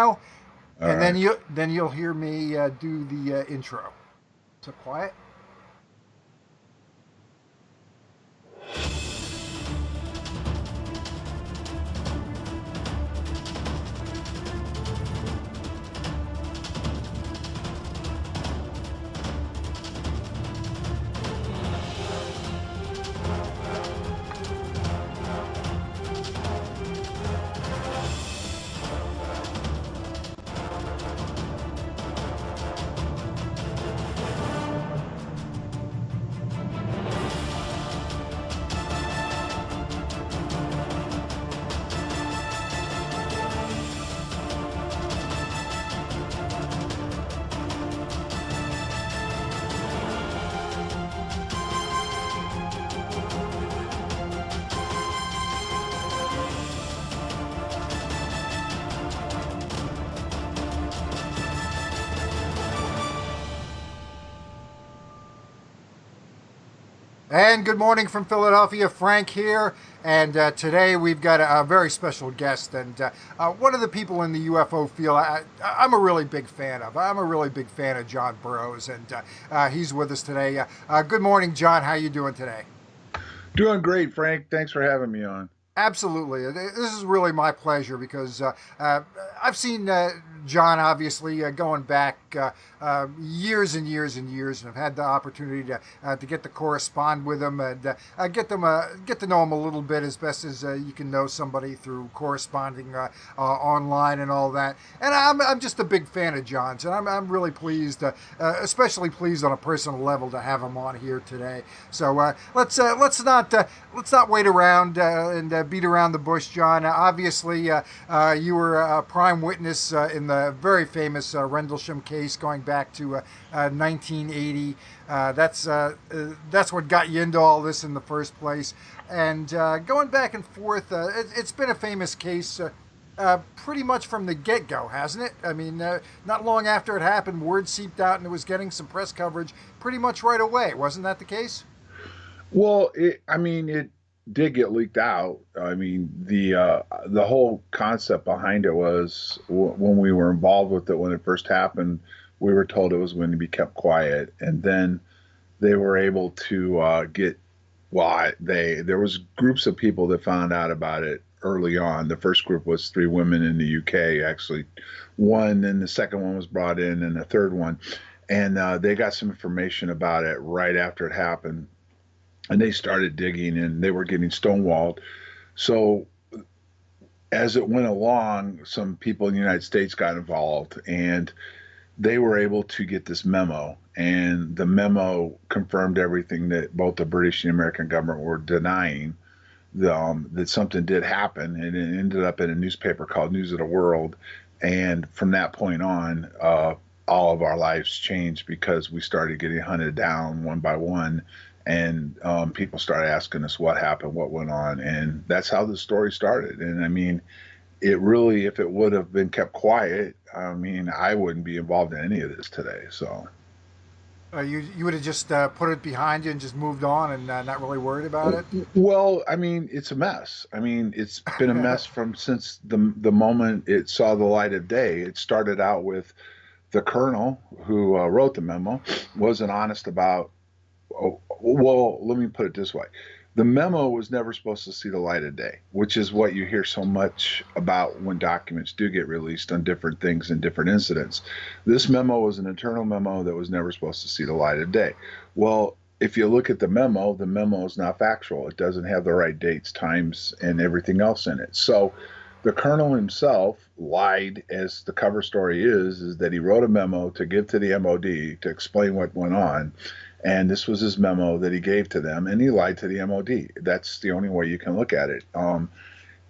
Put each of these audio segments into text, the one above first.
now, All and then right. you'll hear me do the intro. So quiet. And good morning from Philadelphia. Frank here. And today we've got a very special guest, and one of the people in the UFO field I'm a really big fan of. I'm a really big fan of John Burroughs, and he's with us today. Good morning, John. How you doing today? Doing great, Frank. Thanks for having me on. Absolutely. This is really my pleasure because I've seen John obviously going back years and years and years, and I've had the opportunity to get to correspond with him and get to know him a little bit as best as you can know somebody through corresponding online and all that. And I'm just a big fan of John's, and I'm really pleased, especially pleased on a personal level, to have him on here today. So let's not wait around and beat around the bush, John. Obviously, you were a prime witness in the very famous Rendlesham case going back to 1980. That's what got you into all this in the first place. And going back and forth, it's been a famous case. Pretty much from the get-go, hasn't it? I mean, not long after it happened, word seeped out and it was getting some press coverage pretty much right away. Wasn't that the case? Well, it did get leaked out. I mean, the whole concept behind it was when we were involved with it when it first happened, we were told it was going to be kept quiet, and then they were able to get. Well, there was groups of people that found out about it early on. The first group was three women in the UK, actually, one, and the second one was brought in, and the third one, and they got some information about it right after it happened, and they started digging, and they were getting stonewalled. So as it went along, some people in the United States got involved, and they were able to get this memo, and the memo confirmed everything that both the British and the American government were denying, that something did happen, and it ended up in a newspaper called News of the World. And from that point on, all of our lives changed because we started getting hunted down one by one, and people started asking us what happened, what went on, and that's how the story started. And I mean, it really, if it would have been kept quiet, I mean, I wouldn't be involved in any of this today. So, You would have just put it behind you and just moved on and not really worried about it? well, I mean, it's a mess. I mean, it's been a mess from since the moment it saw the light of day. It started out with the colonel who wrote the memo wasn't honest about. Oh, well, let me put it this way. The memo was never supposed to see the light of day, which is what you hear so much about when documents do get released on different things and different incidents. This memo was an internal memo that was never supposed to see the light of day. Well, if you look at the memo is not factual. It doesn't have the right dates, times, and everything else in it. So the colonel himself lied, as the cover story is that he wrote a memo to give to the MOD to explain what went on, and this was his memo that he gave to them, and he lied to the MOD. That's the only way you can look at it.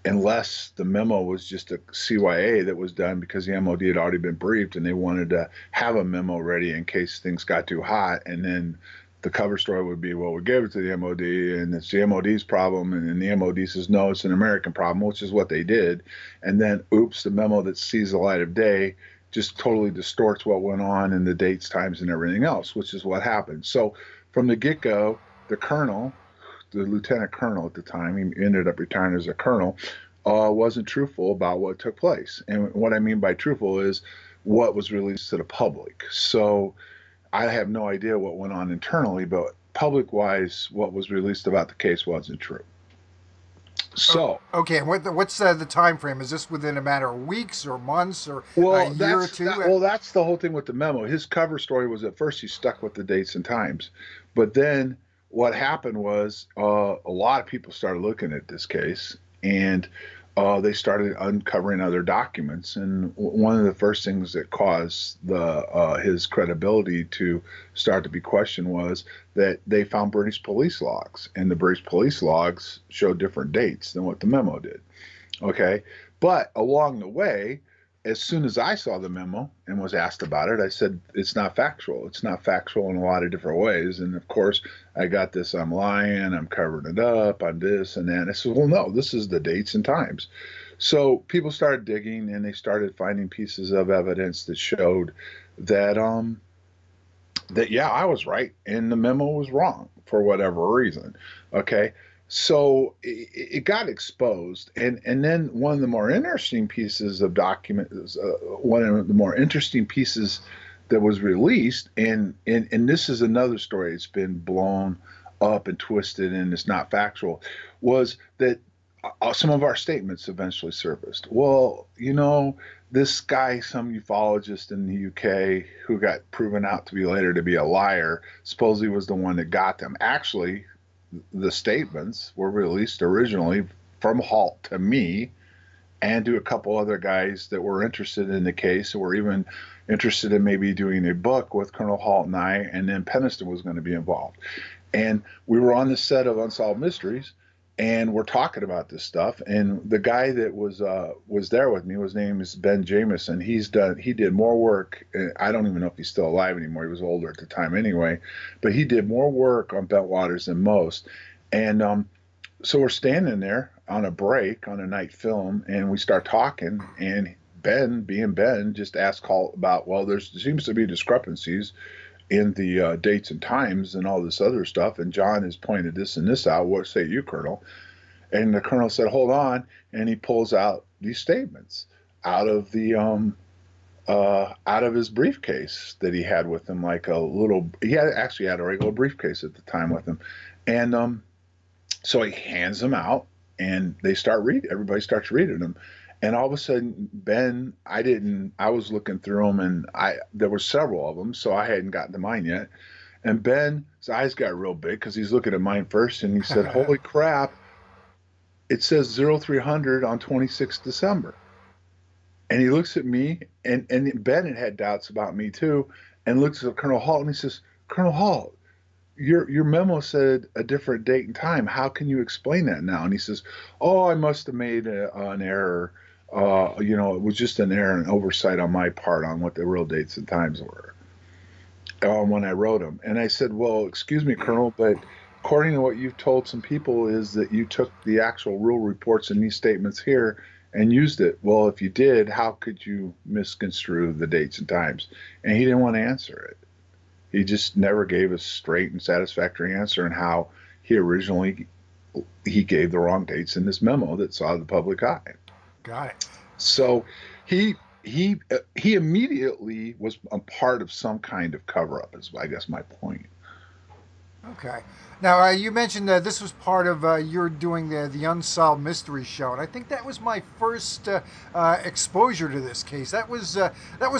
Unless the memo was just a CYA that was done because the MOD had already been briefed and they wanted to have a memo ready in case things got too hot. And then the cover story would be, well, we gave it to the MOD and it's the MOD's problem. And then the MOD says, no, it's an American problem, which is what they did. And then, oops, the memo that sees the light of day just totally distorts what went on and the dates, times, and everything else, which is what happened. So from the get-go, the colonel, the lieutenant colonel at the time, he ended up retiring as a colonel, wasn't truthful about what took place. And what I mean by truthful is what was released to the public. So I have no idea what went on internally, but public wise, what was released about the case wasn't true. So, Okay, and what's the time frame? Is this within a matter of weeks or months or a well, year or two? that's the whole thing with the memo. His cover story was at first he stuck with the dates and times, but then what happened was a lot of people started looking at this case, and they started uncovering other documents. And one of the first things that caused the his credibility to start to be questioned was that they found British police logs, and the British police logs showed different dates than what the memo did. Okay. But along the way, as soon as I saw the memo and was asked about it, I said, it's not factual. It's not factual in a lot of different ways. And of course, I got this, I'm lying, I'm covering it up, I'm this and that. I said, well, no, this is the dates and times. So people started digging and they started finding pieces of evidence that showed that, yeah, I was right and the memo was wrong for whatever reason. Okay. So it got exposed, and then one of the more interesting pieces of documents, one of the more interesting pieces that was released, and this is another story. It's been blown up and twisted, and it's not factual. Was that some of our statements eventually surfaced? Well, this guy, some ufologist in the UK who got proven out to be later to be a liar, supposedly was the one that got them. Actually, the statements were released originally from Halt to me and to a couple other guys that were interested in the case, and were even interested in maybe doing a book with Colonel Halt and I, and then Peniston was going to be involved. And we were on the set of Unsolved Mysteries, and we're talking about this stuff. And the guy that was there with me, his name is Ben Jameson. He did more work. I don't even know if he's still alive anymore. He was older at the time anyway, but he did more work on Bentwaters than most. And so we're standing there on a break on a night film, and we start talking. And Ben, being Ben, just asked Halt about, well, there seems to be discrepancies in the dates and times and all this other stuff. And John has pointed this and this out. What say you, Colonel? And the Colonel said, hold on. And he pulls out these statements out of the out of his briefcase that he had with him, like a little, actually had a regular briefcase at the time with him. And so he hands them out, and everybody starts reading them. And all of a sudden, Ben, I was looking through them, and there were several of them, so I hadn't gotten to mine yet. And Ben's eyes got real big because he's looking at mine first, and he said, holy crap, it says 0300 on 26th December. And he looks at me, and Ben had doubts about me too, and looks at Colonel Halt, and he says, Colonel Halt, your memo said a different date and time. How can you explain that now? And he says, oh, I must have made an error. It was just an error, an oversight on my part on what the real dates and times were when I wrote them. And I said, well, excuse me, Colonel, but according to what you've told some people is that you took the actual real reports in these statements here and used it. Well, if you did, how could you misconstrue the dates and times? And he didn't want to answer it. He just never gave a straight and satisfactory answer on how he gave the wrong dates in this memo that saw the public eye. Got it. So he immediately was a part of some kind of cover-up, is I guess my point. Okay. Now, you mentioned this was part of your doing the Unsolved Mysteries show, and I think that was my first exposure to this case. That was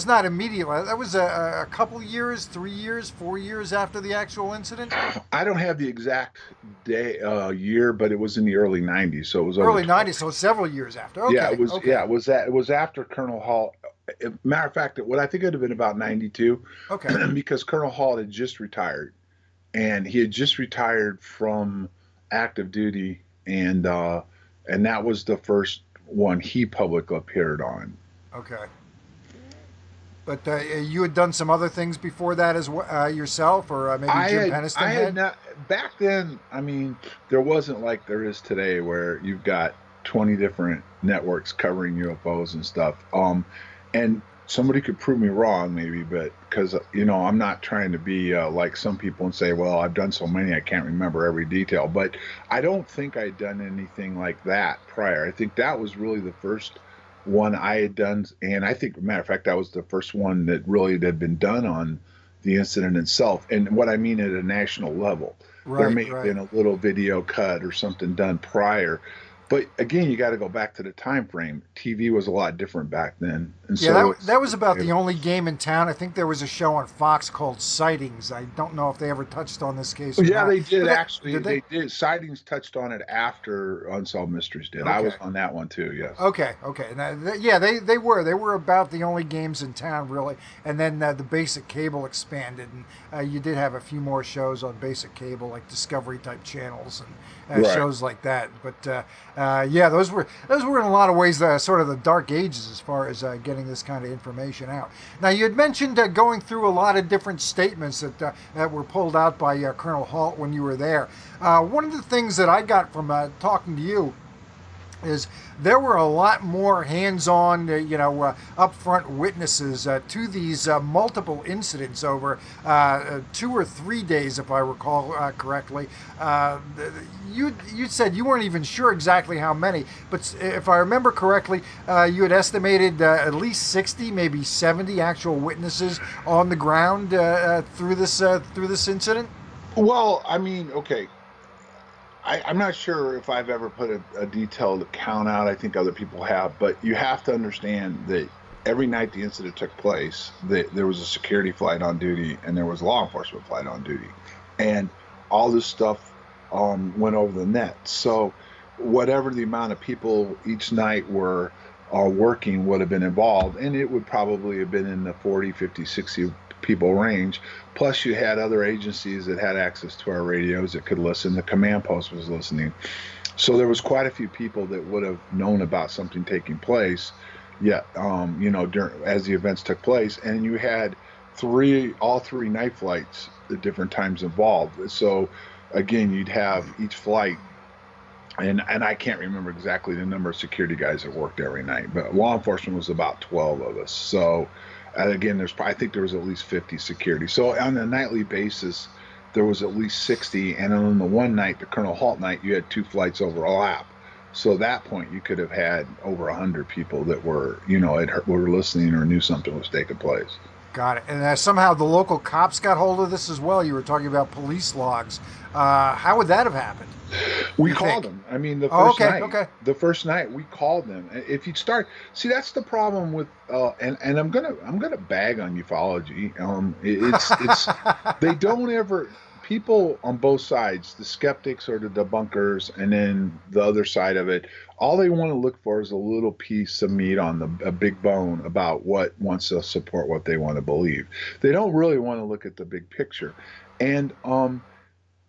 not immediate. That was a couple years, 3 years, 4 years after the actual incident. I don't have the exact day year, but it was in the early '90s, so it was early '90s, so several years after. Okay. Yeah, it was. Okay. Yeah, it was after Colonel Halt. Matter of fact, what I think it would have been about '92. Okay. Because Colonel Halt had just retired. And he had just retired from active duty, and that was the first one he publicly appeared on. Okay. But you had done some other things before that as well, yourself, or maybe Jim Peniston I had not. Back then, I mean, there wasn't like there is today, where you've got 20 different networks covering UFOs and stuff. And somebody could prove me wrong, maybe, but because I'm not trying to be like some people and say, well, I've done so many I can't remember every detail. But I don't think I'd done anything like that prior. I think that was really the first one I had done, and I think, matter of fact, that was the first one that really had been done on the incident itself. And what I mean at a national level, there Right, may have right. been a little video cut or something done prior, but again, you got to go back to the time frame. TV was a lot different back then, and Yeah, so that was about the only game in town. I think there was a show on Fox called Sightings. I don't know if they ever touched on this case or yeah, not. they did But actually. did they? They did. Sightings touched on it after Unsolved Mysteries did. I was Okay. on that one too. Yes. Okay, okay. Yeah, they were about the only games in town really, and then the basic cable expanded, and you did have a few more shows on basic cable like Discovery type channels and Right. shows like that. But yeah, those were in a lot of ways sort of the dark ages as far as getting this kind of information out. Now you had mentioned going through a lot of different statements that were pulled out by Colonel Halt when you were there. One of the things that I got from talking to you is there were a lot more hands-on, upfront witnesses to these multiple incidents over 2 or 3 days, if I recall correctly. You said you weren't even sure exactly how many, but if I remember correctly, you had estimated at least 60, maybe 70 actual witnesses on the ground through this incident. Well, I mean, okay. I'm not sure if I've ever put a detailed count out. I think other people have, but you have to understand that every night the incident took place, there was a security flight on duty and there was a law enforcement flight on duty, and all this stuff went over the net. So whatever the amount of people each night were working would have been involved, and it would probably have been in the 40, 50, 60 people range. Plus, you had other agencies that had access to our radios that could listen. The command post was listening. So there was quite a few people that would have known about something taking place. Yet, as the events took place, and you had all three night flights at different times involved. So again, you'd have each flight, and I can't remember exactly the number of security guys that worked every night, but law enforcement was about 12 of us. So again, I think there was at least 50 security. So on a nightly basis, there was at least 60, and on the one night, the Colonel Halt night, you had two flights overlap. So at that point, you could have had over 100 people that were listening or knew something was taking place. Got it. And somehow the local cops got hold of this as well. You were talking about police logs. How would that have happened? We You called think? them. I mean, the Oh, first okay, night, okay. the first night we called them. If you start, see, that's the problem with, and I'm gonna bag on ufology. It's they don't ever people on both sides, the skeptics or the debunkers, and then the other side of it. All they want to look for is a little piece of meat on a big bone about what wants to support what they want to believe. They don't really want to look at the big picture, and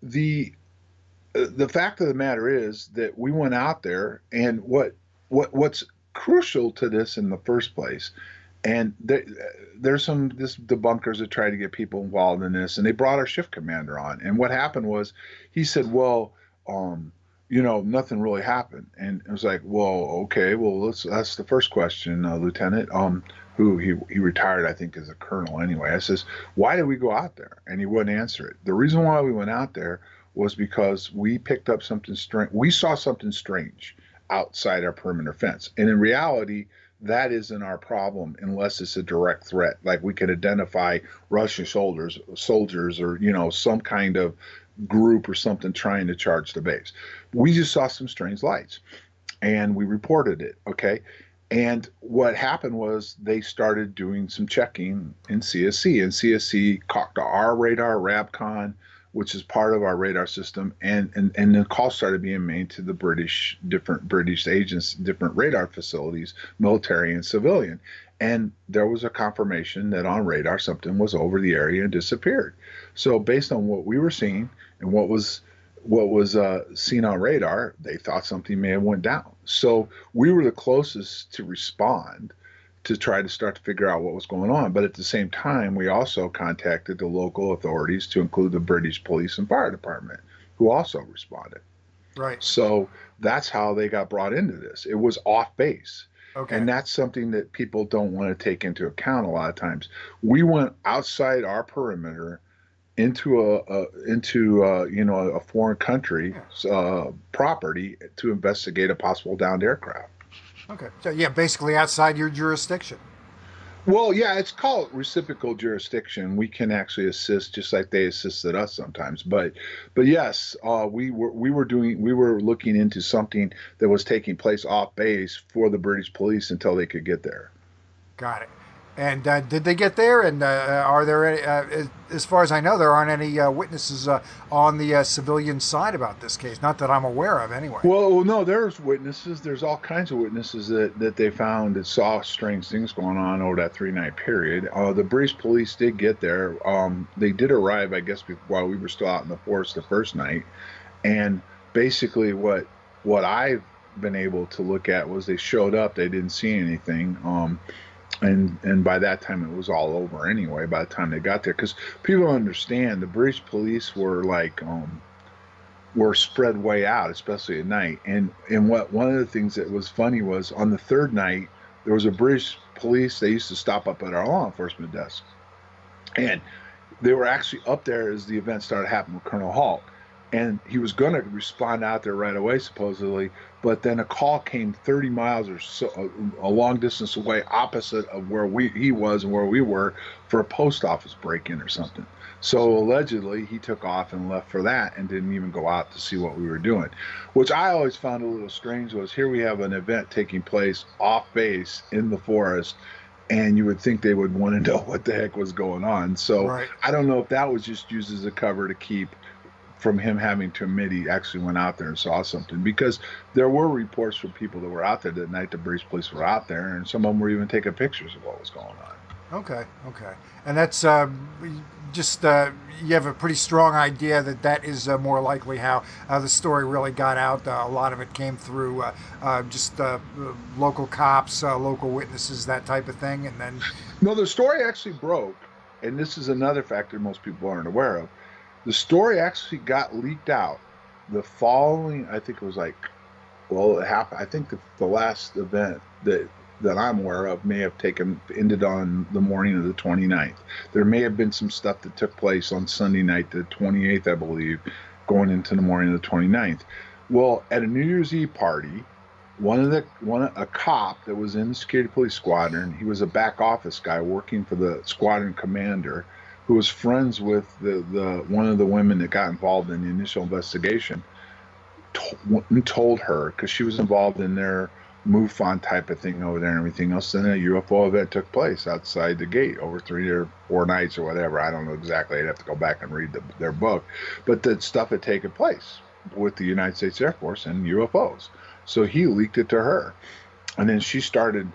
the the fact of the matter is that we went out there, and what's crucial to this in the first place, and there's some this debunkers that try to get people involved in this, and they brought our shift commander on, and what happened was he said, well, nothing really happened, and it was like, well, okay, well, that's the first question, Lieutenant, who he retired, I think, as a colonel anyway. I says, why did we go out there? And he wouldn't answer it. The reason why we went out there was because we picked up something strange. We saw something strange outside our perimeter fence. And in reality, that isn't our problem unless it's a direct threat. Like we could identify Russian soldiers, or some kind of group or something trying to charge the base. We just saw some strange lights, and we reported it. Okay. And what happened was they started doing some checking in CSC, and CSC talked to our radar, Rabcon, which is part of our radar system, and the call started being made to the different British agents, different radar facilities, military and civilian. And there was a confirmation that on radar something was over the area and disappeared. So based on what we were seeing and what was seen on radar, they thought something may have went down. So we were the closest to respond to try to start to figure out what was going on. But at the same time, we also contacted the local authorities, to include the British Police and Fire Department, who also responded. Right. So that's how they got brought into this. It was off base. Okay. And that's something that people don't want to take into account a lot of times. We went outside our perimeter into a foreign country Yeah. property to investigate a possible downed aircraft. Okay. So yeah, basically outside your jurisdiction. Well, yeah, it's called reciprocal jurisdiction. We can actually assist just like they assisted us sometimes. But yes, we were looking into something that was taking place off base for the British police until they could get there. Got it. And did they get there? And are there any, as far as I know, there aren't any witnesses on the civilian side about this case? Not that I'm aware of, anyway. Well, no, there's witnesses. There's all kinds of witnesses that they found that saw strange things going on over that 3 night period. The British police did get there. They did arrive, I guess, while we were still out in the forest the first night. And basically, what I've been able to look at was they showed up. They didn't see anything. And by that time it was all over anyway. By the time they got there, because people understand the British police were like were spread way out, especially at night. And what one of the things that was funny was on the third night there was a British police. They used to stop up at our law enforcement desk, and they were actually up there as the event started happening with Colonel Halt. And he was going to respond out there right away, supposedly, but then a call came 30 miles or so, a long distance away, opposite of where he was and where we were, for a post office break-in or something. So allegedly, he took off and left for that and didn't even go out to see what we were doing, which I always found a little strange. Was here we have an event taking place off base in the forest, and you would think they would want to know what the heck was going on. So Right. I don't know if that was just used as a cover to keep from him having to admit he actually went out there and saw something, because there were reports from people that were out there that night the British police were out there, and some of them were even taking pictures of what was going on. Okay. Okay. And that's just you have a pretty strong idea that that is more likely how the story really got out. A lot of it came through just local cops, local witnesses, that type of thing, and then. No, the story actually broke, and this is another factor most people aren't aware of. The story actually got leaked out the following, I think it was like, well, it happened. I think the last event that I'm aware of may have ended on the morning of the 29th. There may have been some stuff that took place on Sunday night, the 28th, I believe, going into the morning of the 29th. Well, at a New Year's Eve party, a cop that was in the security police squadron, he was a back office guy working for the squadron commander, who was friends with the one of the women that got involved in the initial investigation, told her, because she was involved in their MUFON type of thing over there and everything else. Then a UFO event took place outside the gate over 3 or 4 nights or whatever. I don't know exactly. I'd have to go back and read their book. But that stuff had taken place with the United States Air Force and UFOs. So he leaked it to her. And then she started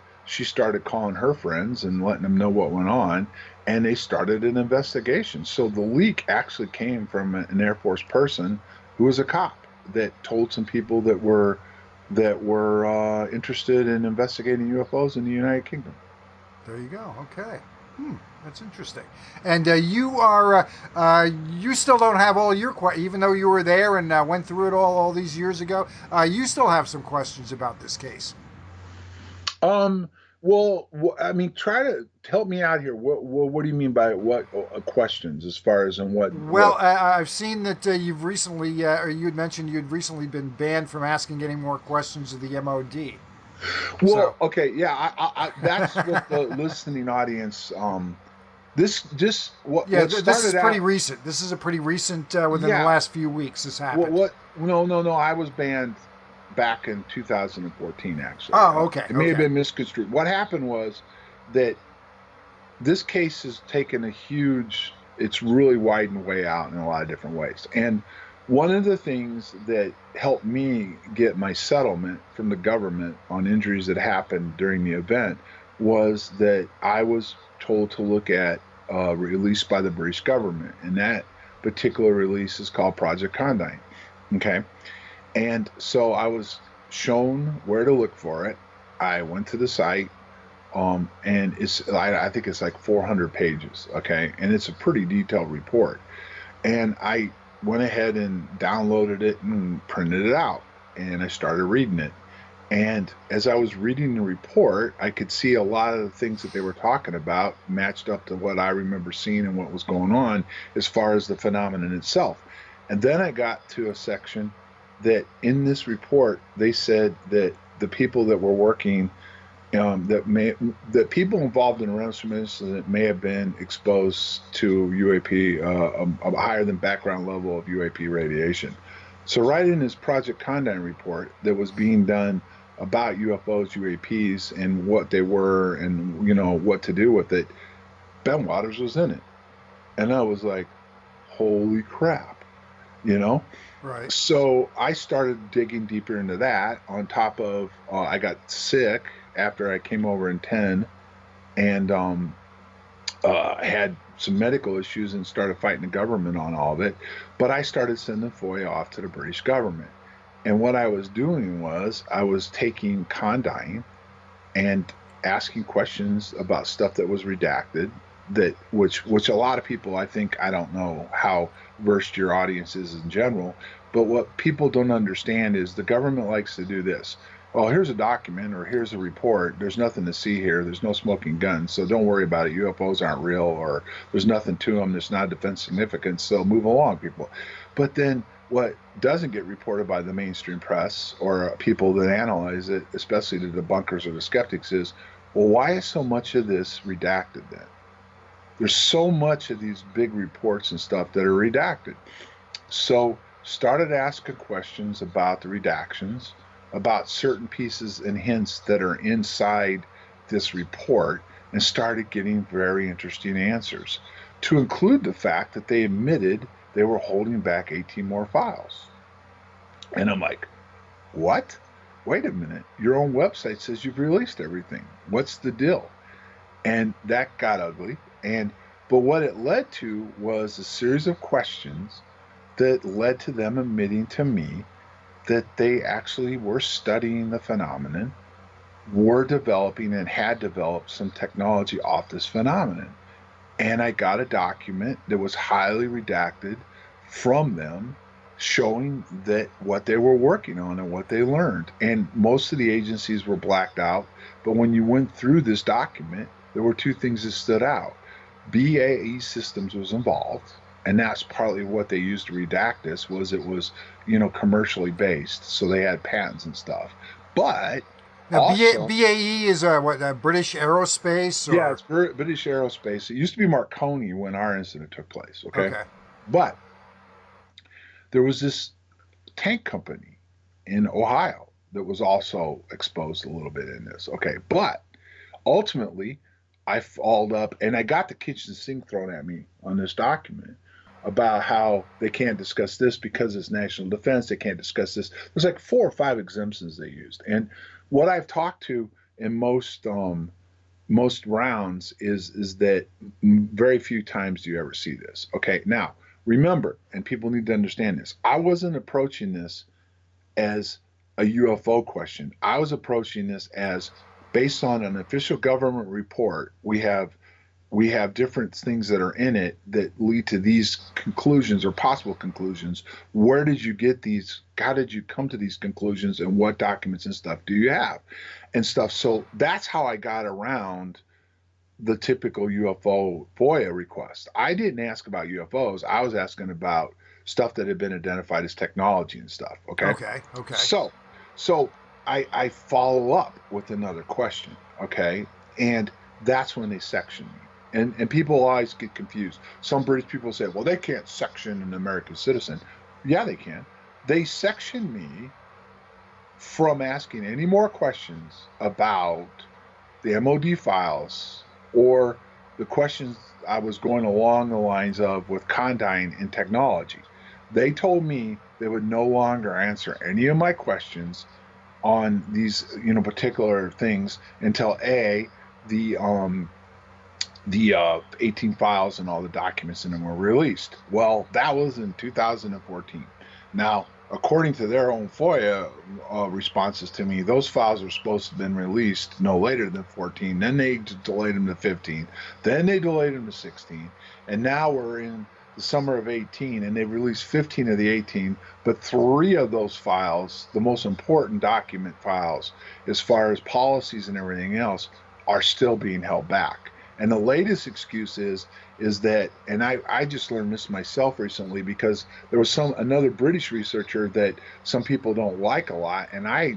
calling her friends and letting them know what went on, and they started an investigation. So the leak actually came from an Air Force person who was a cop that told some people that were interested in investigating UFOs in the United Kingdom. There you go. Okay. That's interesting. And you still don't have all your questions, even though you were there and went through it all these years ago. You still have some questions about this case. Well, I mean, try to help me out here. What do you mean by what questions, as far as in what? Well, I've seen that you've recently, or you had mentioned you'd recently been banned from asking any more questions of the MOD. Well, okay, yeah, that's what the listening audience. This just what Yeah, what this is started pretty out. recent. This is a pretty recent, within the Yeah, last few weeks, this happened. No. I was banned back in 2014. Actually, Oh, okay, it may have okay. been misconstrued. What happened was that this case has taken a huge. It's really widened way out in a lot of different ways, and one of the things that helped me get my settlement from the government on injuries that happened during the event was that I was told to look at a release by the British government, and that particular release is called Project Condign. Okay, and so I was shown where to look for it. I went to the site, and I think it's like 400 pages. Okay, and it's a pretty detailed report, and I went ahead and downloaded it and printed it out, and I started reading it. And as I was reading the report, I could see a lot of the things that they were talking about matched up to what I remember seeing and what was going on as far as the phenomenon itself. And then I got to a section that in this report, they said that the people that were working, that people involved in a Rendlesham incident may have been exposed to UAP, a higher than background level of UAP radiation. So right in this Project Condign report that was being done about UFOs, UAPs, and what they were, and what to do with it, Ben Waters was in it, and I was like, "Holy crap!" You know. Right. So I started digging deeper into that. On top of, I got sick after I came over in 10, and had some medical issues and started fighting the government on all of it. But I started sending FOIA off to the British government. And what I was doing was I was taking Condign and asking questions about stuff that was redacted, that which a lot of people, I think, I don't know how versed your audience is in general, but what people don't understand is the government likes to do this. Oh, here's a document, or here's a report. There's nothing to see here. There's no smoking guns, so don't worry about it. UFOs aren't real, or there's nothing to them. There's not defense significance, so move along, people. But then what doesn't get reported by the mainstream press or people that analyze it, especially the debunkers or the skeptics, is, well, why is so much of this redacted then? There's so much of these big reports and stuff that are redacted. So started asking questions about the redactions, about certain pieces and hints that are inside this report, and started getting very interesting answers, to include the fact that they admitted they were holding back 18 more files. And I'm like, what? Wait a minute. Your own website says you've released everything. What's the deal? And that got ugly. But what it led to was a series of questions that led to them admitting to me that they actually were studying the phenomenon, were developing and had developed some technology off this phenomenon. And I got a document that was highly redacted from them, showing that what they were working on and what they learned. And most of the agencies were blacked out. But when you went through this document, there were two things that stood out. BAE Systems was involved, and that's partly what they used to redact this, was it was, commercially based. So they had patents and stuff. But Now, also, BAE is what, British Aerospace, yeah, or it's British Aerospace. It used to be Marconi when our incident took place, okay? okay, But there was this tank company in Ohio that was also exposed a little bit in this, okay? But ultimately, I followed up and I got the kitchen sink thrown at me on this document about how they can't discuss this because it's national defense. They can't discuss this. There's like 4 or 5 exemptions they used. And what I've talked to in most rounds is that very few times do you ever see this. Okay, now remember, and people need to understand this, I wasn't approaching this as a UFO question. I was approaching this as, based on an official government report, we have different things that are in it that lead to these conclusions or possible conclusions. Where did you get these? How did you come to these conclusions, and what documents and stuff do you have and stuff? So that's how I got around the typical UFO FOIA request. I didn't ask about UFOs. I was asking about stuff that had been identified as technology and stuff. Okay. okay, okay. So I follow up with another question. Okay. And that's when they section me. And people always get confused. Some British people say, well, they can't section an American citizen. Yeah, they can. They section me from asking any more questions about the MOD files or the questions I was going along the lines of with Condign and technology. They told me they would no longer answer any of my questions on these, particular things until the 18 files and all the documents in them were released. Well, that was in 2014. Now, according to their own FOIA responses to me, those files were supposed to have been released no later than 14. Then they delayed them to 15. Then they delayed them to 16. And now we're in the summer of 18, and they've released 15 of the 18, but 3 of those files, the most important document files, as far as policies and everything else, are still being held back. And the latest excuse is that, and I just learned this myself recently because there was another British researcher that some people don't like a lot, and I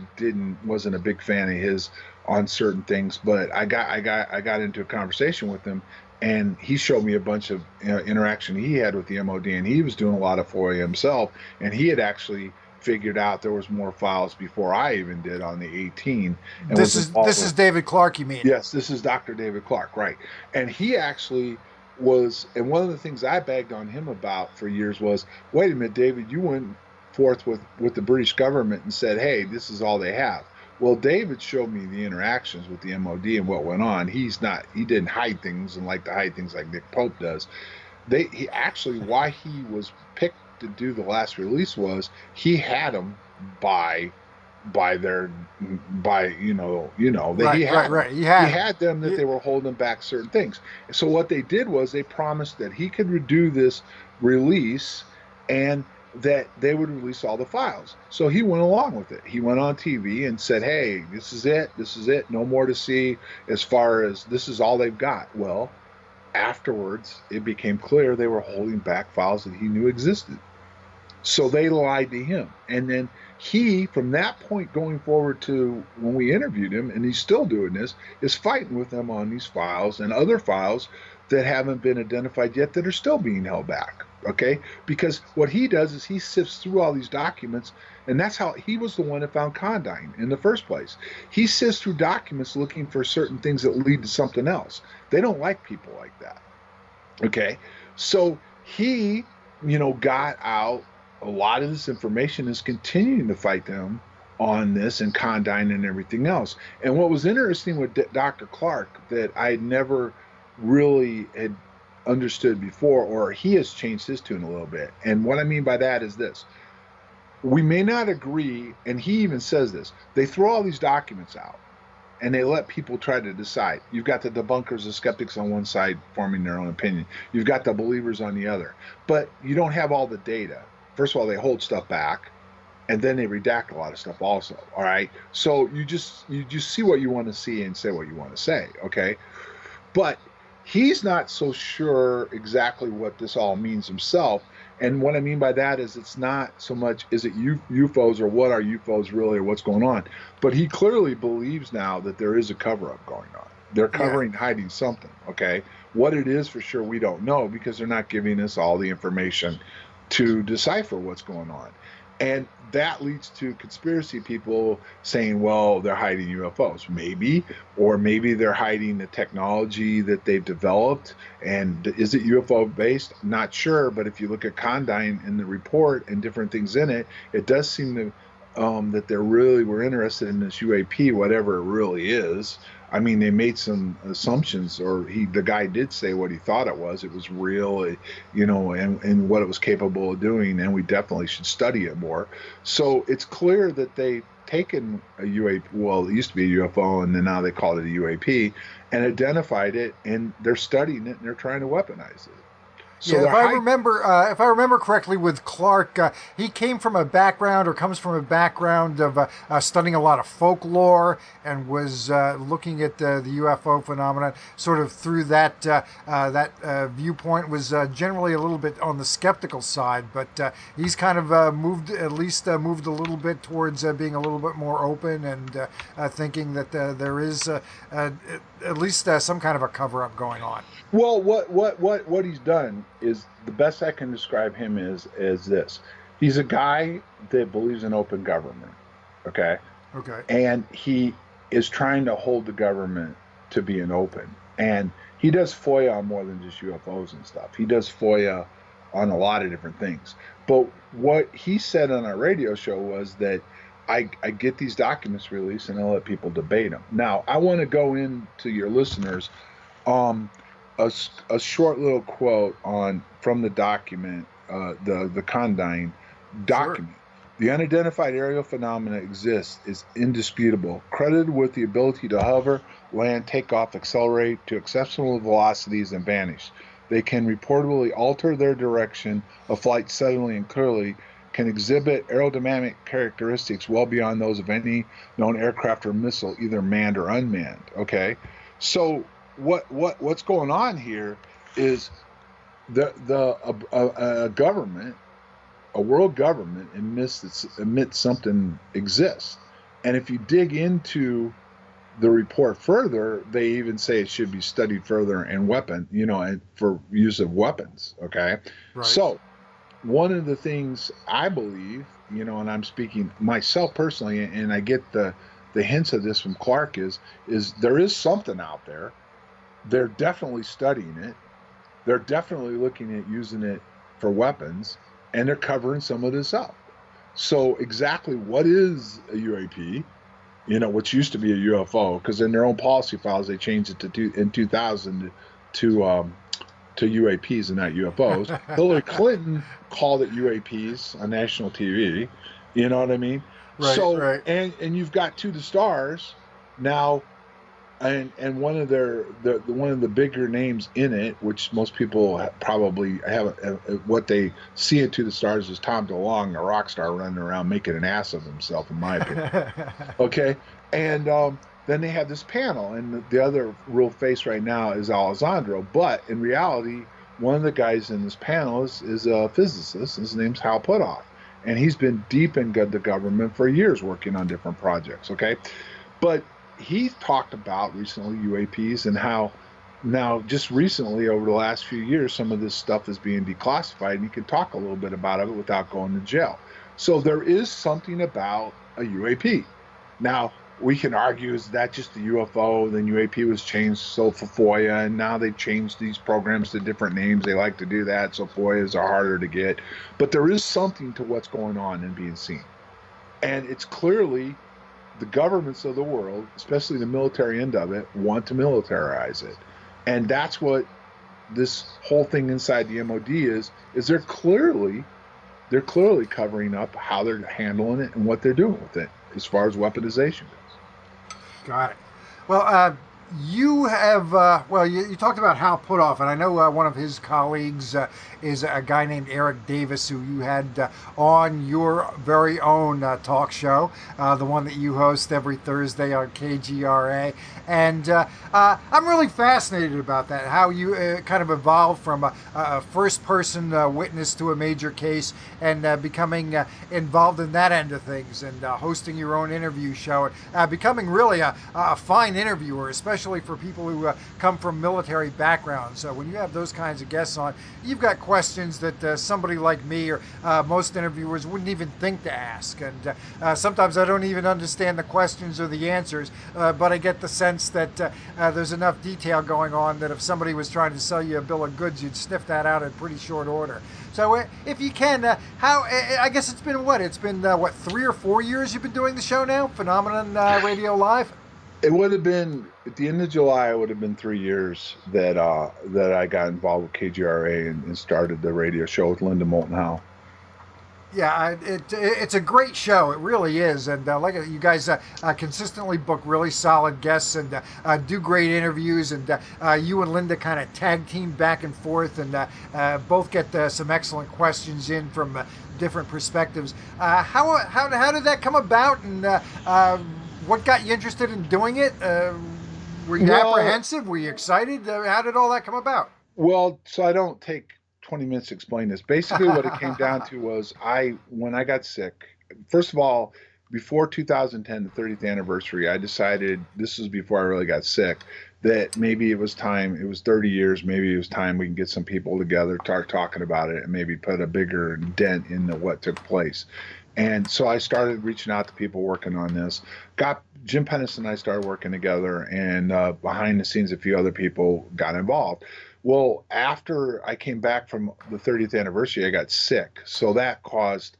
wasn't a big fan of his on certain things, but I got into a conversation with him, and he showed me a bunch of interaction he had with the MOD, and he was doing a lot of FOIA himself, and he had actually figured out there was more files before I even did on the 18, and This was is involved this with. is David Clark, you mean? Yes, this is Dr. David Clark, right? And he actually was, and one of the things I bagged on him about for years was, wait a minute, David, you went forth with the British government and said, hey, this is all they have. Well, David showed me the interactions with the MOD and what went on. He didn't hide things and like to hide things like Nick Pope does. He actually, why he was picked to do the last release was he had them by by their by that he Right, right, had them. right. He He had him. had them that they were holding back certain things. So what they did was they promised that he could do this release and that they would release all the files. So he went along with it. He went on TV and said, "Hey, this is it. This is it. No more to see as far as this is all they've got." Well, afterwards, it became clear they were holding back files that he knew existed. So they lied to him. And then he, from that point going forward to when we interviewed him, and he's still doing this, is fighting with them on these files and other files that haven't been identified yet that are still being held back. Okay? Because what he does is he sifts through all these documents, and that's how he was the one that found Condyne in the first place. He sifts through documents looking for certain things that lead to something else. They don't like people like that. Okay? So he, got out a lot of this information, is continuing to fight them on this and Condyne and everything else. And what was interesting with Dr. Clark that I never really had understood before, or he has changed his tune a little bit. And what I mean by that is this: we may not agree, and he even says this. They throw all these documents out and they let people try to decide. You've got the debunkers, the skeptics on one side forming their own opinion. You've got the believers on the other. But you don't have all the data. First of all, they hold stuff back, and then they redact a lot of stuff also. All right. So you just see what you want to see and say what you want to say. Okay. But he's not so sure exactly what this all means himself. And what I mean by that is it's not so much is it UFOs or what are UFOs really or what's going on, but he clearly believes now that there is a cover-up going on. They're Yeah. covering, hiding something, okay? What it is for sure we don't know because they're not giving us all the information to decipher what's going on. And that leads to conspiracy people saying, well, they're hiding UFOs. Maybe, or maybe they're hiding the technology that they've developed. And is it UFO based? Not sure. But if you look at Condyne in the report and different things in it, it does seem to that they really were interested in this UAP, whatever it really is. I mean, they made some assumptions, or the guy did say what he thought it was. It was real, and what it was capable of doing, and we definitely should study it more. So it's clear that they've taken a UAP, well, it used to be a UFO, and then now they call it a UAP, and identified it, and they're studying it, and they're trying to weaponize it. So Yeah, they're hiding. if I remember correctly, with Clark, he came from a background, or comes from a background of studying a lot of folklore, and was looking at the UFO phenomenon sort of through that viewpoint. Was generally a little bit on the skeptical side, but he's kind of moved moved a little bit towards being a little bit more open and thinking that there is at least some kind of a cover up going on. Well, what he's done is the best I can describe him is this. He's a guy that believes in open government, okay? Okay. And he is trying to hold the government to being open. And he does FOIA on more than just UFOs and stuff. He does FOIA on a lot of different things. But what he said on our radio show was that I get these documents released and I let people debate them. Now, I want to go into your listeners um, a short little quote from the document, the Condyne Sure. document. The unidentified aerial phenomena exists is indisputable, credited with the ability to hover, land, take off, accelerate to exceptional velocities, and vanish. They can reportedly alter their direction of flight suddenly and clearly, can exhibit aerodynamic characteristics well beyond those of any known aircraft or missile, either manned or unmanned. Okay, so what's going on here is a government, a world government, admits something exists, and if you dig into the report further, they even say it should be studied further and and for use of weapons. Okay, Right. so one of the things I believe, and I'm speaking myself personally, and I get the hints of this from Clark, is there is something out there. They're definitely studying it. They're definitely looking at using it for weapons, and they're covering some of this up. So exactly what is a UAP? Which used to be a UFO, because in their own policy files they changed it in 2000 to UAPs and not UFOs. Hillary Clinton called it UAPs on national TV. You know what I mean? Right, So right. and you've got To the Stars now, and one of one of the bigger names in it, which most people probably have, what they see in To the Stars is Tom DeLonge, a rock star running around making an ass of himself, in my opinion. Okay, and then they have this panel, and the other real face right now is Alessandro. But in reality, one of the guys in this panel is a physicist. His name's Hal Puthoff, and he's been deep in the government for years, working on different projects. Okay, but he talked about recently UAPs and how now just recently over the last few years some of this stuff is being declassified, and you can talk a little bit about it without going to jail. So there is something about a UAP. Now, we can argue, is that just a UFO? Then UAP was changed so for FOIA, and now they've changed these programs to different names. They like to do that, so FOIAs are harder to get. But there is something to what's going on and being seen. And it's clearly the governments of the world, especially the military end of it, want to militarize it. And that's what this whole thing inside the MOD is they're clearly covering up how they're handling it and what they're doing with it as far as weaponization goes. Got it. Well, you have, you talked about Hal Puthoff, and I know one of his colleagues is a guy named Eric Davis, who you had on your very own talk show, the one that you host every Thursday on KGRA. And I'm really fascinated about that, how you kind of evolved from a first-person witness to a major case and becoming involved in that end of things and hosting your own interview show and becoming really a fine interviewer, especially for people who come from military backgrounds. So when you have those kinds of guests on, you've got questions that somebody like me or most interviewers wouldn't even think to ask. And sometimes I don't even understand the questions or the answers, but I get the sense that there's enough detail going on that if somebody was trying to sell you a bill of goods, you'd sniff that out in pretty short order. So if you can, I guess it's been what? It's been, 3 or 4 years you've been doing the show now? Phenomenon Radio Live? It would have been, at the end of July, it would have been 3 years that I got involved with KGRA and started the radio show with Linda Moulton Howe. Yeah, it's a great show. It really is, and like you guys consistently book really solid guests and do great interviews. And you and Linda kind of tag team back and forth, and both get some excellent questions in from different perspectives. How did that come about, and what got you interested in doing it? Were you apprehensive? Were you excited? How did all that come about? Well, so I don't take 20 minutes to explain this. Basically, what it came down to was when I got sick, first of all, before 2010, the 30th anniversary, I decided, this was before I really got sick, that maybe it was time, it was 30 years, maybe it was time we can get some people together, start talking about it, and maybe put a bigger dent into what took place. And so I started reaching out to people working on this. Got Jim Pennis and I started working together, and behind the scenes, a few other people got involved. Well, after I came back from the 30th anniversary, I got sick. So that caused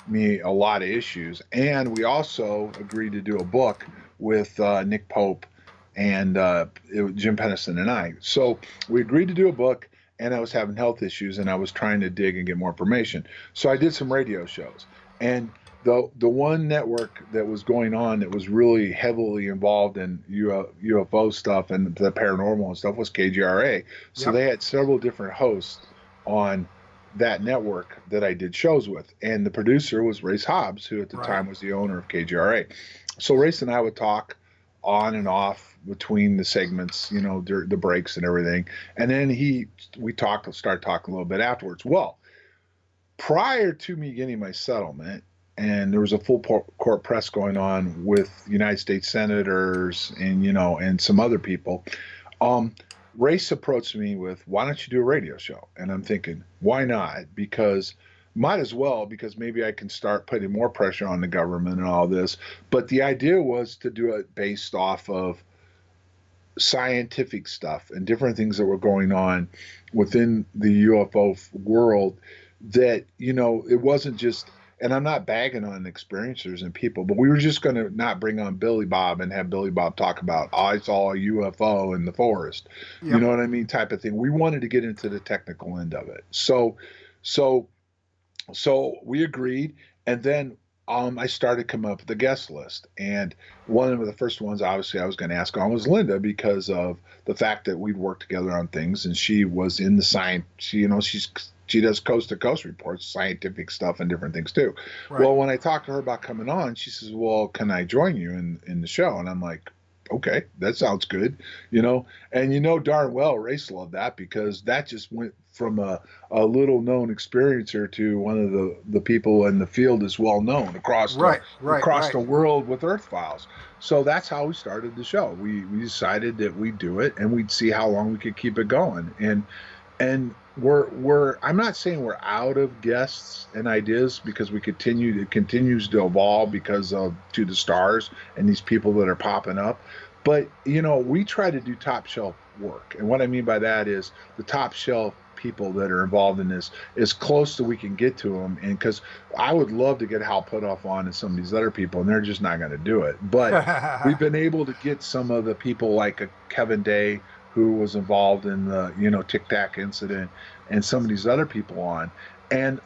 me a lot of issues. And we also agreed to do a book with Nick Pope and Jim Pennison and I. So we agreed to do a book, and I was having health issues, and I was trying to dig and get more information. So I did some radio shows. And the one network that was going on that was really heavily involved in UFO stuff and the paranormal and stuff was KGRA. So Yep. they had several different hosts on that network that I did shows with. And the producer was Race Hobbs, who at the Right. time was the owner of KGRA. So Race and I would talk on and off between the segments, the breaks and everything. And then we started talking a little bit afterwards. Well, prior to me getting my settlement, and there was a full court press going on with United States senators and some other people. Race approached me with, "Why don't you do a radio show?" And I'm thinking, why not? Because might as well, because maybe I can start putting more pressure on the government and all this. But the idea was to do it based off of scientific stuff and different things that were going on within the UFO world that, it wasn't just, and I'm not bagging on experiencers and people, but we were just going to not bring on Billy Bob and have Billy Bob talk about, I saw a UFO in the forest, you Yep. know what I mean, type of thing. We wanted to get into the technical end of it. So we agreed, and then I started coming up with the guest list, and one of the first ones, obviously, I was going to ask on was Linda because of the fact that we'd worked together on things, and she was in the science. She does coast to coast reports, scientific stuff, and different things too. Right. Well, when I talked to her about coming on, she says, "Well, can I join you in the show?" And I'm like, "Okay, that sounds good," and darn well, Race loved that because that just went from a little known experiencer to one of the people in the field is well known across the world with Earth Files. So that's how we started the show. We decided that we'd do it and we'd see how long we could keep it going. And we're I'm not saying we're out of guests and ideas because it continues to evolve because of To the Stars and these people that are popping up. But we try to do top shelf work. And what I mean by that is the top shelf people that are involved in this as close as we can get to them. And because I would love to get Hal Puthoff on and some of these other people, and they're just not going to do it. But we've been able to get some of the people like Kevin Day, who was involved in the Tic Tac incident, and some of these other people on. And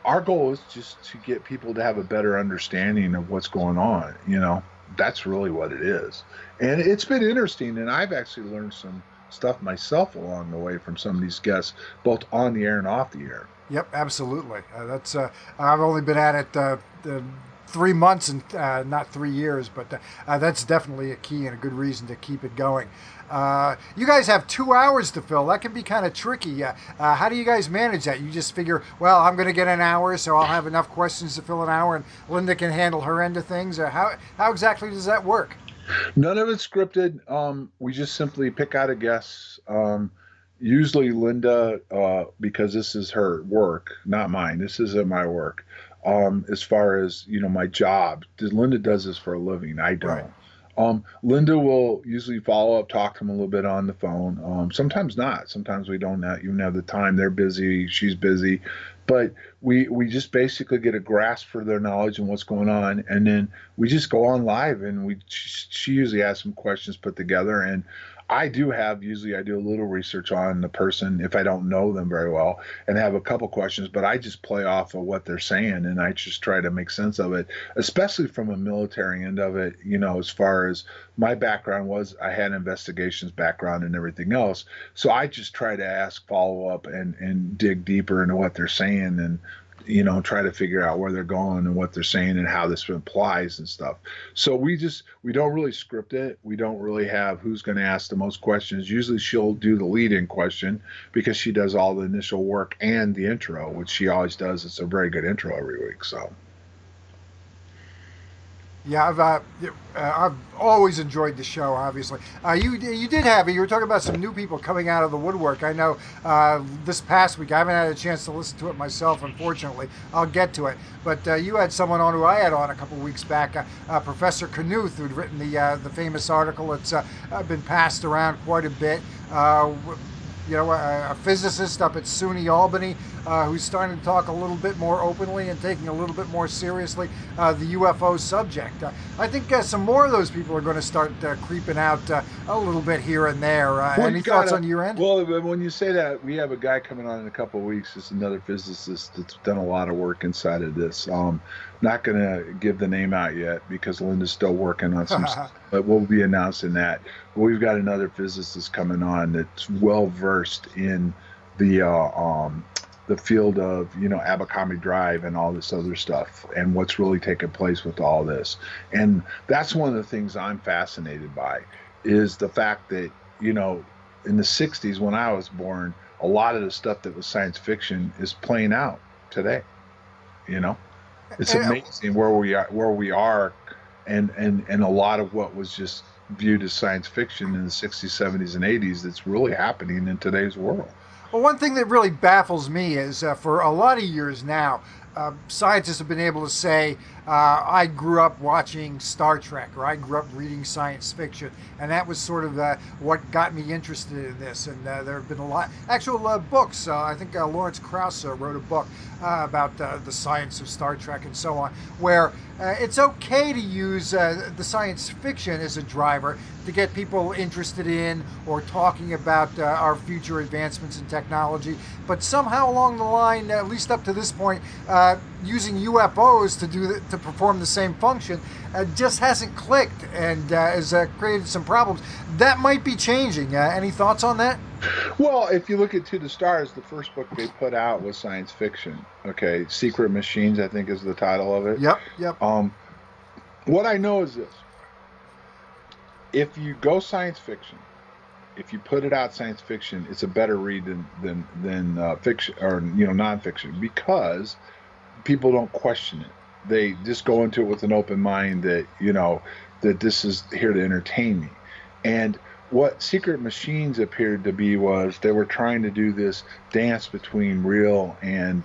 our goal is just to get people to have a better understanding of what's going on. That's really what it is. And it's been interesting, and I've actually learned some stuff myself along the way from some of these guests, both on the air and off the air. Yep, absolutely. That's I've only been at it 3 months and not 3 years, but that's definitely a key and a good reason to keep it going. You guys have 2 hours to fill. That can be kind of tricky. How do you guys manage that? You just figure, well, I'm going to get an hour, so I'll have enough questions to fill an hour, and Linda can handle her end of things. Or how exactly does that work? None of it's scripted. We just simply pick out a guest. Usually Linda, because this is her work, not mine. This isn't my work. As far as my job, Linda does this for a living. I don't. Right. Linda will usually follow up, talk to them a little bit on the phone. Sometimes not. Sometimes we don't even have the time. They're busy. She's busy. But we just basically get a grasp for their knowledge and what's going on. And then we just go on live, and she usually has some questions put together. And I do a little research on the person if I don't know them very well and have a couple questions, but I just play off of what they're saying and I just try to make sense of it, especially from a military end of it. As far as my background was, I had investigations background and everything else. So I just try to ask follow up and dig deeper into what they're saying and try to figure out where they're going and what they're saying and how this applies and stuff. So we don't really script it. We don't really have who's going to ask the most questions. Usually she'll do the lead-in question because she does all the initial work and the intro, which she always does. It's a very good intro every week. So. Yeah, I've always enjoyed the show. Obviously, you did have it. You were talking about some new people coming out of the woodwork. I know this past week I haven't had a chance to listen to it myself. Unfortunately, I'll get to it. But you had someone on who I had on a couple of weeks back, Professor Knuth, who'd written the famous article. It's been passed around quite a bit. a physicist up at SUNY Albany who's starting to talk a little bit more openly and taking a little bit more seriously the UFO subject. I think some more of those people are going to start creeping out a little bit here and there. Any thoughts on your end? Well, when you say that, we have a guy coming on in a couple of weeks. It's another physicist that's done a lot of work inside of this. Not going to give the name out yet because Linda's still working on some stuff, but we'll be announcing that. We've got another physicist coming on that's well versed in the field of Abercrombie Drive and all this other stuff and what's really taking place with all this. And that's one of the things I'm fascinated by is the fact that in the 60s when I was born, a lot of the stuff that was science fiction is playing out today. It's amazing where we are and a lot of what was just viewed as science fiction in the 60s, 70s, and 80s that's really happening in today's world. Well, one thing that really baffles me is for a lot of years now, scientists have been able to say, I grew up watching Star Trek, or I grew up reading science fiction, and that was sort of what got me interested in this. And there have been a lot, actual books. I think Lawrence Krauss wrote a book about the science of Star Trek and so on, where it's okay to use the science fiction as a driver to get people interested in or talking about our future advancements in technology. But somehow along the line, at least up to this point, using UFOs to perform the same function just hasn't clicked and has created some problems. That might be changing. Any thoughts on that? Well, if you look at To the Stars, the first book they put out was science fiction. Okay, Secret Machines, I think is the title of it. Yep. What I know is this. If you go science fiction, if you put it out science fiction, it's a better read than fiction or nonfiction because people don't question it. They just go into it with an open mind that that this is here to entertain me. And what Secret Machines appeared to be was they were trying to do this dance between real and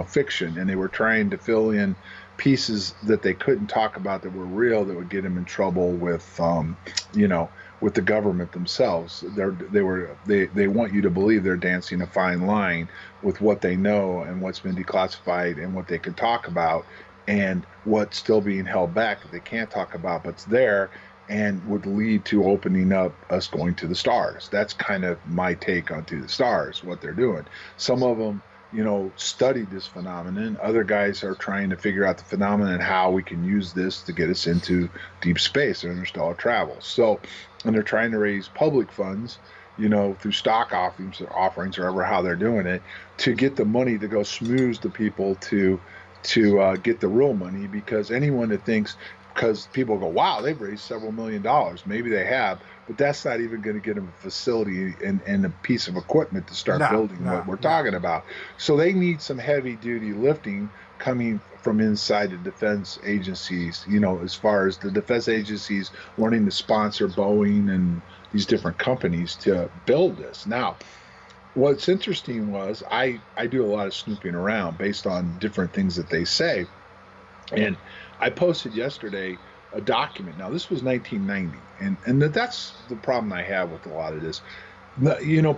fiction, and they were trying to fill in pieces that they couldn't talk about that were real that would get them in trouble with with the government themselves. They want you to believe they're dancing a fine line with what they know and what's been declassified and what they can talk about and what's still being held back that they can't talk about but's there and would lead to opening up us going to the stars. That's kind of my take on To the Stars, what they're doing. Some of them studied this phenomenon. Other guys are trying to figure out the phenomenon and how we can use this to get us into deep space or interstellar travel. So, and they're trying to raise public funds, through stock offerings or ever how they're doing it, to get the money to go smooth the people to get the real money. Because anyone that thinks, because people go, wow, they've raised several $1 million. Maybe they have, but that's not even going to get them a facility and a piece of equipment to start building what we're talking about. So they need some heavy duty lifting coming from inside the defense agencies, as far as the defense agencies wanting to sponsor Boeing and these different companies to build this. Now, what's interesting was I do a lot of snooping around based on different things that they say. And I posted yesterday a document. Now, this was 1990, and that's the problem I have with a lot of this.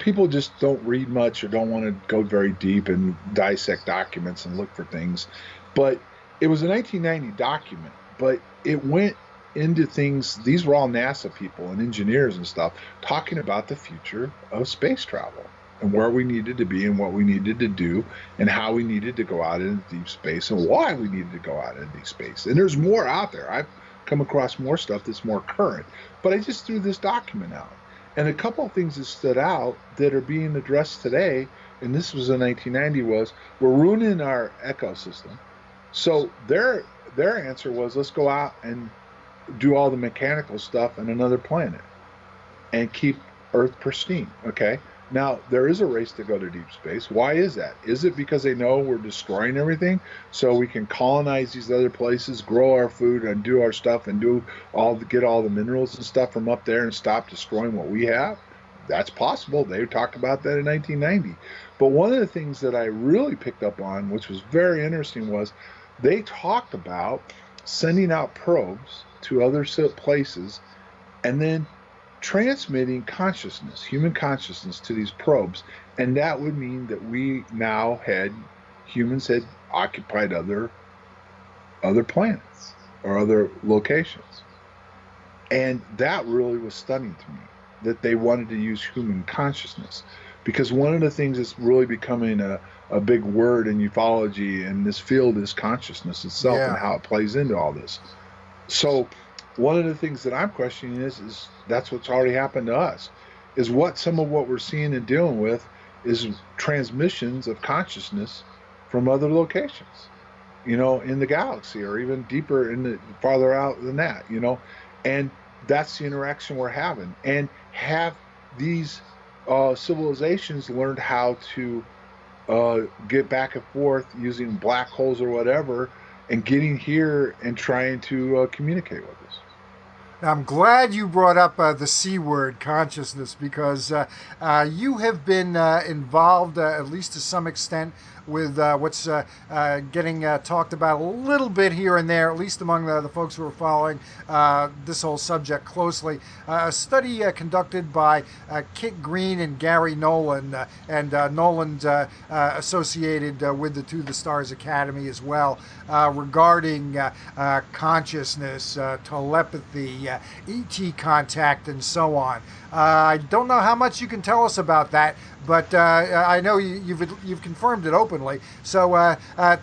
People just don't read much or don't want to go very deep and dissect documents and look for things. But it was a 1990 document, but it went into things. These were all NASA people and engineers and stuff talking about the future of space travel and where we needed to be and what we needed to do and how we needed to go out into deep space and why we needed to go out into deep space. And there's more out there. I've come across more stuff that's more current, but I just threw this document out. And a couple of things that stood out that are being addressed today, and this was in 1990, was we're ruining our ecosystem. So their answer was, let's go out and do all the mechanical stuff on another planet and keep Earth pristine, okay? Now, there is a race to go to deep space. Why is that? Is it because they know we're destroying everything so we can colonize these other places, grow our food and do our stuff and get all the minerals and stuff from up there and stop destroying what we have? That's possible. They talked about that in 1990. But one of the things that I really picked up on, which was very interesting, was they talked about sending out probes to other places and then transmitting consciousness, human consciousness, to these probes, and that would mean that humans had occupied other planets or other locations. And that really was stunning to me, that they wanted to use human consciousness. Because one of the things that's really becoming a big word in ufology in this field is consciousness itself and Yeah. how it plays into all this. So one of the things that I'm questioning is that's what's already happened to us, is some of what we're seeing and dealing with is transmissions of consciousness from other locations, in the galaxy, or even deeper farther out than that, and that's the interaction we're having. And have these civilizations learned how to get back and forth using black holes or whatever, and getting here and trying to communicate with us? I'm glad you brought up the C word, consciousness, because you have been involved, at least to some extent, with what's getting talked about a little bit here and there, at least among the folks who are following this whole subject closely. A study conducted by Kit Green and Gary Nolan, and Nolan's associated with the To the Stars Academy as well, regarding consciousness, telepathy, ET contact, and so on. I don't know how much you can tell us about that, but I know you've confirmed it openly. So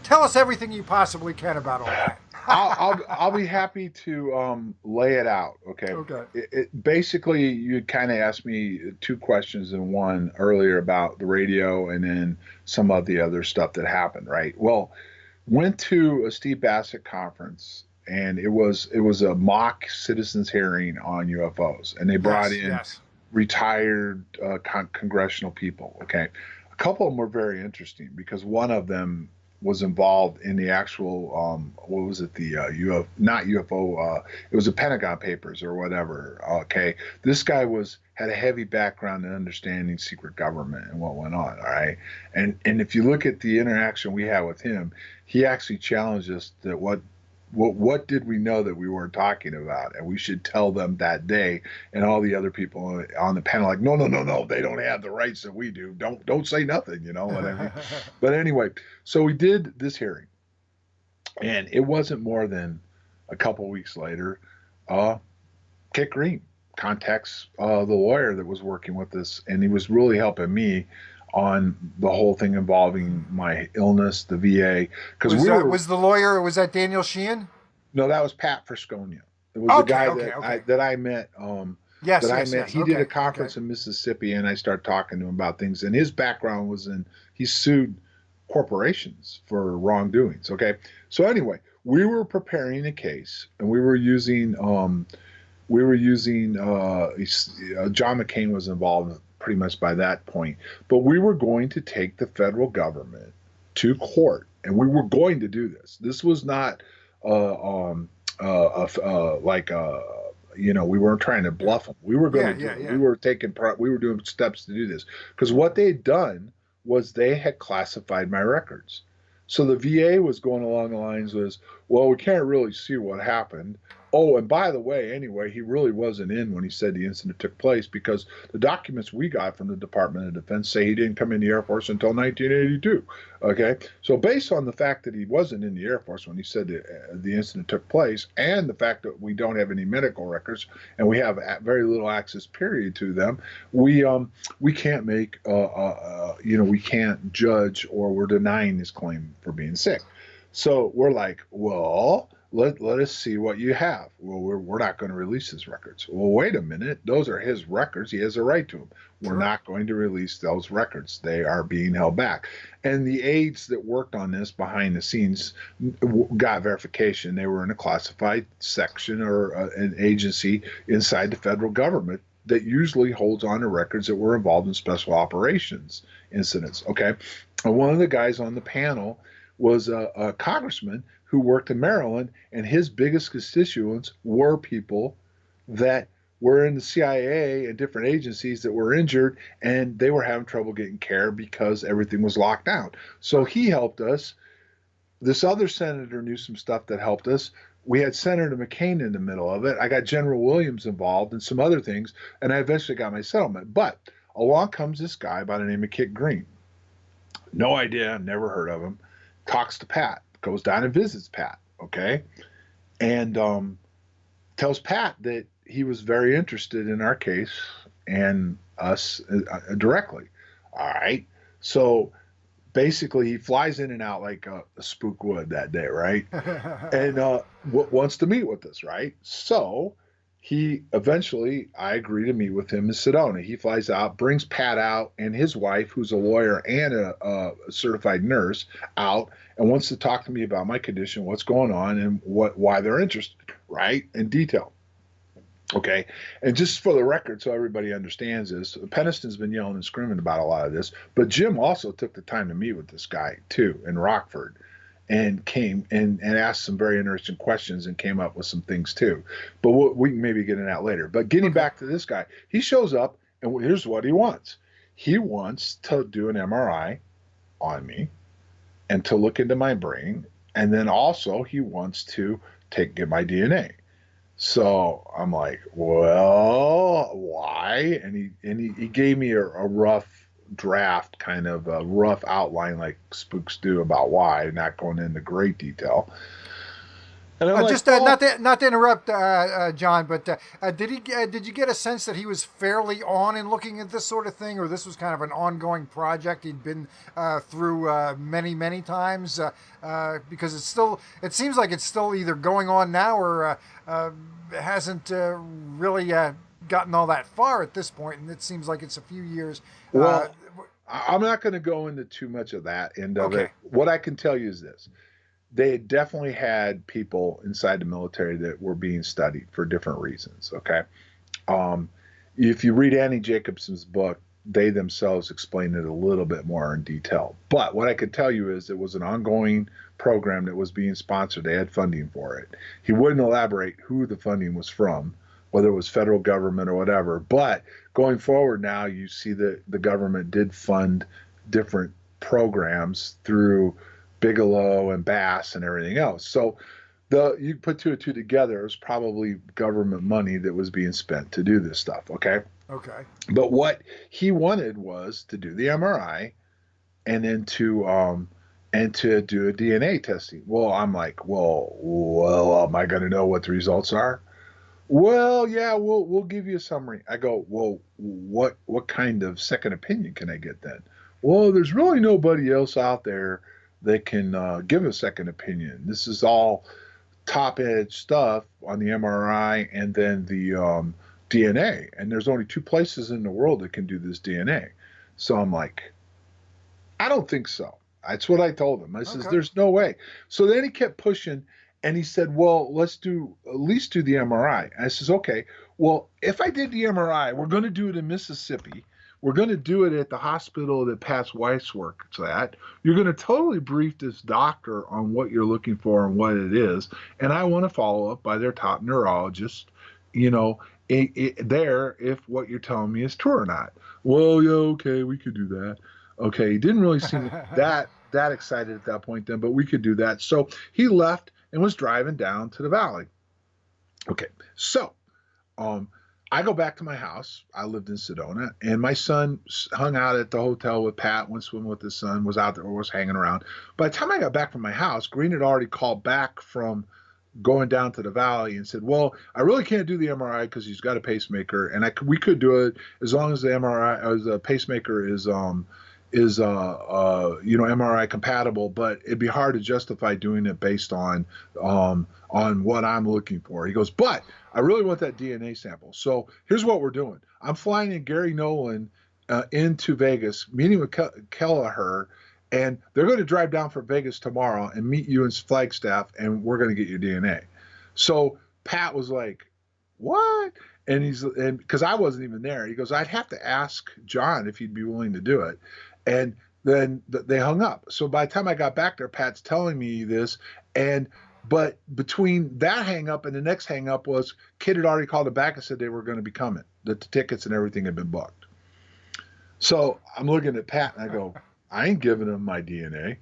tell us everything you possibly can about all that. I'll be happy to lay it out. Okay. Okay. Basically, you kind of asked me two questions in one earlier about the radio, and then some of the other stuff that happened. Right. Well, went to a Steve Bassett conference, and it was a mock citizens hearing on UFOs, and they brought in retired congressional people. Okay, a couple of them were very interesting because one of them was involved in the actual what was it, the UFO, not UFO, it was the Pentagon Papers or whatever. Okay, this guy had a heavy background in understanding secret government and what went on. All right, and if you look at the interaction we had with him, he actually challenged us that what did we know that we weren't talking about, and we should tell them that day. And all the other people on the panel like, no, they don't have the rights that we do. Don't say nothing, you know what I mean? But anyway, so we did this hearing, and it wasn't more than a couple weeks later, Kit Green contacts the lawyer that was working with us, and he was really helping me on the whole thing involving my illness, the VA, because was the lawyer, was that Daniel Sheehan? No, that was Pat Frisconia. It was the guy that I met. Yes. He did a conference in Mississippi, and I started talking to him about things. And his background was he sued corporations for wrongdoings. Okay, so anyway, we were preparing a case, and we were using John McCain was involved pretty much by that point, but we were going to take the federal government to court, and we were going to do this. This was not we weren't trying to bluff them. We were going to do it. We were doing steps to do this, because what they had done was they had classified my records. So the VA was going along the lines was, well, we can't really see what happened. Oh, and by the way, anyway, he really wasn't in when he said the incident took place, because the documents we got from the Department of Defense say he didn't come in the Air Force until 1982. Okay, so based on the fact that he wasn't in the Air Force when he said the incident took place, and the fact that we don't have any medical records and we have very little access period to them, we can't make we can't judge, or we're denying his claim for being sick. So we're like, well, let us see what you have. Well, we're not going to release his records. Well, wait a minute. Those are his records. He has a right to them. We're not going to release those records. They are being held back. And the aides that worked on this behind the scenes got verification. They were in a classified section or an agency inside the federal government that usually holds on to records that were involved in special operations incidents. Okay. And one of the guys on the panel was a congressman who worked in Maryland, and his biggest constituents were people that were in the CIA and different agencies that were injured, and they were having trouble getting care because everything was locked down. So he helped us. This other senator knew some stuff that helped us. We had Senator McCain in the middle of it. I got General Williams involved and some other things, and I eventually got my settlement. But along comes this guy by the name of Kit Green. No idea, never heard of him. Talks to Pat, goes down and visits Pat, okay? And tells Pat that he was very interested in our case and us directly. All right. So basically, he flies in and out like a spook would that day, right? And wants to meet with us, right? So he eventually, I agree to meet with him in Sedona. He flies out, brings Pat out and his wife, who's a lawyer and a certified nurse, out and wants to talk to me about my condition, what's going on, and why they're interested, right? In detail. Okay. And just for the record, so everybody understands this, Peniston's been yelling and screaming about a lot of this, but Jim also took the time to meet with this guy too in Rockford and came and asked some very interesting questions and came up with some things too. But we can maybe get into that later. But getting back to this guy, he shows up and here's what he wants. He wants to do an MRI on me and to look into my brain. And then also he wants to get my DNA. So I'm like, well, why? And he gave me a rough draft, kind of a rough outline, like spooks do, about why, not going into great detail. And I'm like, just not to interrupt, John, but did you get a sense that he was fairly on in looking at this sort of thing, or this was kind of an ongoing project he'd been through many times? Because it seems like it's still either going on now or hasn't really gotten all that far at this point, and it seems like it's a few years. Well, I'm not going to go into too much of that end of it. What I can tell you is this. They definitely had people inside the military that were being studied for different reasons. Okay. If you read Annie Jacobson's book, they themselves explain it a little bit more in detail. But what I could tell you is it was an ongoing program that was being sponsored. They had funding for it. He wouldn't elaborate who the funding was from, whether it was federal government or whatever. But going forward now, you see that the government did fund different programs through Bigelow and Bass and everything else. So you put two and two together, it was probably government money that was being spent to do this stuff. Okay. Okay. But what he wanted was to do the MRI and then to do a DNA testing. Well, I'm like, well, am I going to know what the results are? Well, yeah, we'll give you a summary. I go, well, what kind of second opinion can I get then? Well, there's really nobody else out there that can give a second opinion. This is all top edge stuff on the MRI and then the DNA. And there's only two places in the world that can do this DNA. So I'm like, I don't think so. That's what I told him. I says, there's no way. So then he kept pushing and he said, well, let's at least do the MRI. I says, okay, well, if I did the MRI, we're going to do it in Mississippi. We're going to do it at the hospital that Pat's wife's works at. You're going to totally brief this doctor on what you're looking for and what it is. And I want to follow up by their top neurologist, there if what you're telling me is true or not. Well, yeah, okay, we could do that. Okay, he didn't really seem that excited at that point then, but we could do that. So he left and was driving down to the valley. Okay, so I go back to my house. I lived in Sedona, and my son hung out at the hotel with Pat, went swimming with his son, was out there, was hanging around. By the time I got back from my house, Green had already called back from going down to the valley and said, well, I really can't do the MRI because he's got a pacemaker, and we could do it as long as the the pacemaker is MRI compatible, but it'd be hard to justify doing it based on what I'm looking for. He goes, but I really want that DNA sample. So here's what we're doing. I'm flying in Gary Nolan into Vegas, meeting with Kelleher, and they're going to drive down from Vegas tomorrow and meet you in Flagstaff, and we're going to get your DNA. So Pat was like, what? And because I wasn't even there, he goes, I'd have to ask John if he'd be willing to do it. And then they hung up. So by the time I got back there, Pat's telling me this, but between that hang up and the next hang up was Kid had already called it back and said they were going to be coming, that the tickets and everything had been booked. So I'm looking at Pat and I go, I ain't giving him my DNA.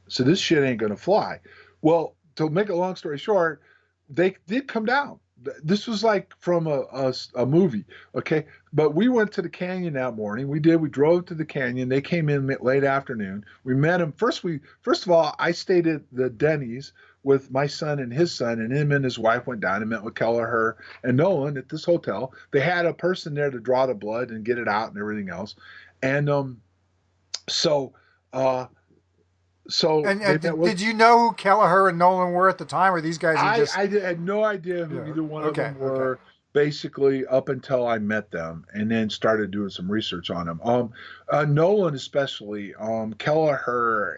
So this shit ain't going to fly. Well, to make a long story short, they did come down. This was like from a movie, okay? But we went to the canyon that morning. We did. We drove to the canyon. They came in late afternoon. We met them. First of all, I stayed at the Denny's with my son and his son, and him and his wife went down and met with Kelleher and Nolan at this hotel. They had a person there to draw the blood and get it out and everything else. And so uh, so And they met with. did you know who Kelleher and Nolan were at the time, or these guys are just? Had no idea who Yeah. either one of Okay. them were, basically up until I met them and then started doing some research on them. Nolan especially, Kelleher,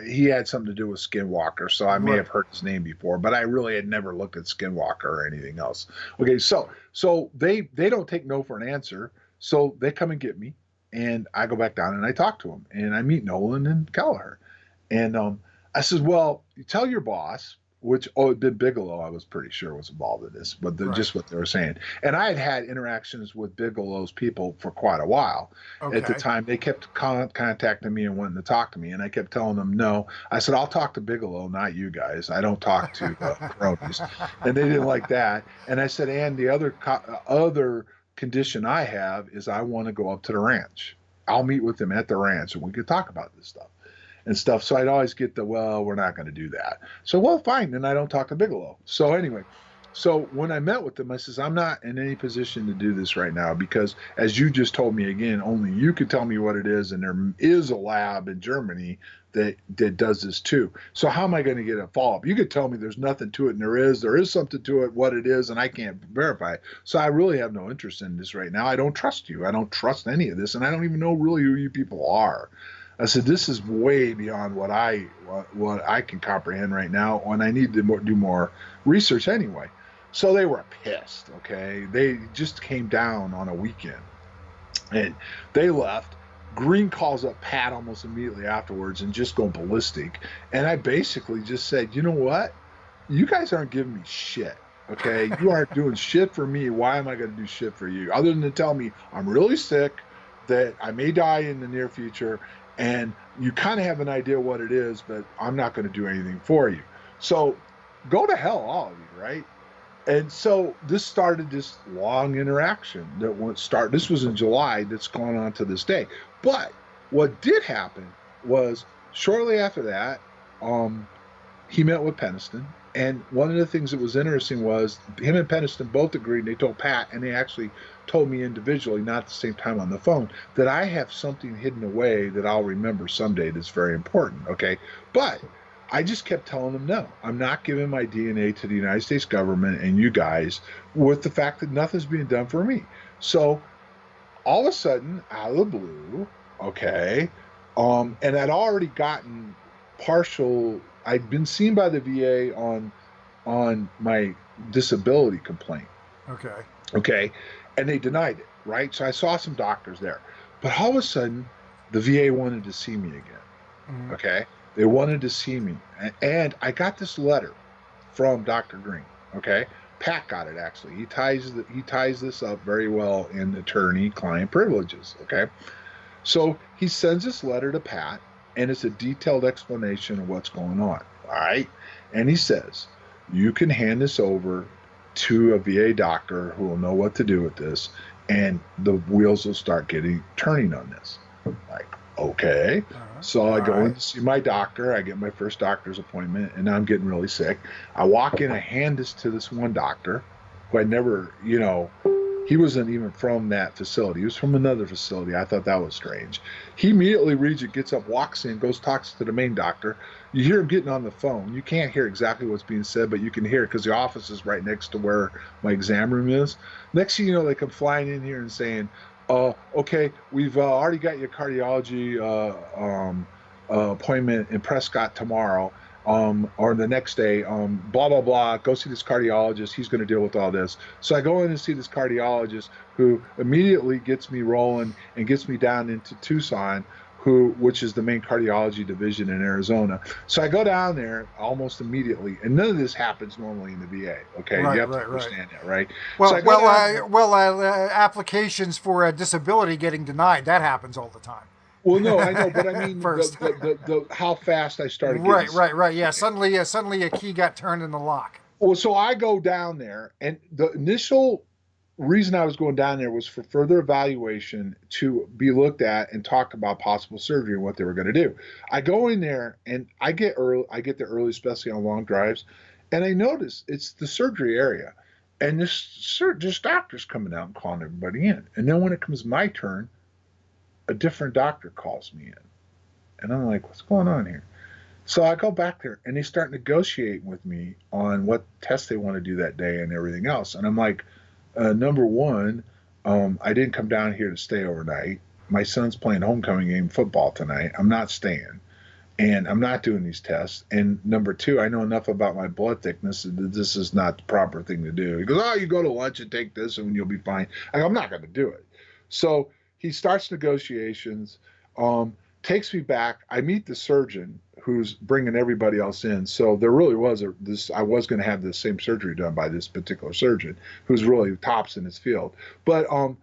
he had something to do with Skinwalker, so I may Right. have heard his name before, but I really had never looked at Skinwalker or anything else. Okay, so they don't take no for an answer, so they come and get me, and I go back down and I talk to them, and I meet Nolan and Kelleher. And I said, well, you tell your boss, which, it'd been Bigelow, I was pretty sure was involved in this, but Right. just what they were saying. And I had interactions with Bigelow's people for quite a while. At the Okay. time, they kept contacting me and wanting to talk to me. And I kept telling them, no. I said, I'll talk to Bigelow, not you guys. I don't talk to cronies. And they didn't like that. And I said, and the other condition I have is I want to go up to the ranch. I'll meet with them at the ranch and we could talk about this stuff and stuff. So I'd always get well, we're not going to do that. So, well, fine. Then I don't talk to Bigelow. So anyway, so when I met with them, I says, I'm not in any position to do this right now because as you just told me again, only you could tell me what it is. And there is a lab in Germany that does this too. So how am I going to get a follow-up? You could tell me there's nothing to it and there is something to it, what it is, and I can't verify it. So I really have no interest in this right now. I don't trust you. I don't trust any of this. And I don't even know really who you people are. I said, this is way beyond what I can comprehend right now, and I need to do more research anyway. So they were pissed, okay? They just came down on a weekend, and they left. Green calls up Pat almost immediately afterwards and just going ballistic. And I basically just said, you know what? You guys aren't giving me shit, okay? You aren't doing shit for me. Why am I going to do shit for you? Other than to tell me I'm really sick, that I may die in the near future, and you kind of have an idea what it is, but I'm not going to do anything for you. So go to hell, all of you, right? And so this started this long interaction that went start. This was in July. That's gone on to this day. But what did happen was shortly after that, he met with Peniston. And one of the things that was interesting was him and Peniston both agreed. They told Pat, and they actually told me individually, not at the same time on the phone, that I have something hidden away that I'll remember someday that's very important. Okay. But I just kept telling them, no, I'm not giving my DNA to the United States government and you guys with the fact that nothing's being done for me. So all of a sudden, out of the blue, okay, and I'd already gotten I'd been seen by the VA on my disability complaint. Okay. Okay. And they denied it, right? So I saw some doctors there. But all of a sudden, the VA wanted to see me again. Mm-hmm. Okay. They wanted to see me. And I got this letter from Dr. Green. Okay. Pat got it, actually. He ties this up very well in attorney-client privileges. Okay. So he sends this letter to Pat, and it's a detailed explanation of what's going on. All right. And he says, you can hand this over to a VA doctor who will know what to do with this, and the wheels will start turning on this. Like, okay. So I go in to see my doctor. I get my first doctor's appointment, and I'm getting really sick. I walk in, I hand this to this one doctor who I never, he wasn't even from that facility. He was from another facility. I thought that was strange. He immediately reads it, gets up, walks in, goes, talks to the main doctor. You hear him getting on the phone. You can't hear exactly what's being said, but you can hear it because the office is right next to where my exam room is. Next thing you know, they come flying in here and saying, okay, we've already got your cardiology appointment in Prescott tomorrow. Or the next day, blah, blah, blah, go see this cardiologist. He's going to deal with all this. So I go in and see this cardiologist who immediately gets me rolling and gets me down into Tucson, which is the main cardiology division in Arizona. So I go down there almost immediately, and none of this happens normally in the VA. Okay, Right, you have to right, understand that, right? Well, So applications for a disability getting denied, that happens all the time. well, no, I know, but I mean First. the how fast I started getting Right. Yeah. Suddenly a key got turned in the lock. Well, so I go down there, and the initial reason I was going down there was for further evaluation to be looked at and talk about possible surgery and what they were going to do. I go in there and I get early. I get there early, especially on long drives, and I notice it's the surgery area, and this doctor's coming out and calling everybody in. And then when it comes my turn, a different doctor calls me in, and I'm like, "What's going on here?" So I go back there, and they start negotiating with me on what tests they want to do that day and everything else. And I'm like, number one, I didn't come down here to stay overnight. My son's playing homecoming game football tonight. I'm not staying, and I'm not doing these tests. And number two, I know enough about my blood thickness that this is not the proper thing to do. He goes, "Oh, you go to lunch and take this, and you'll be fine." I go, "I'm not going to do it." So he starts negotiations. Takes me back. I meet the surgeon who's bringing everybody else in. So there really was this. I was going to have the same surgery done by this particular surgeon who's really tops in his field. But and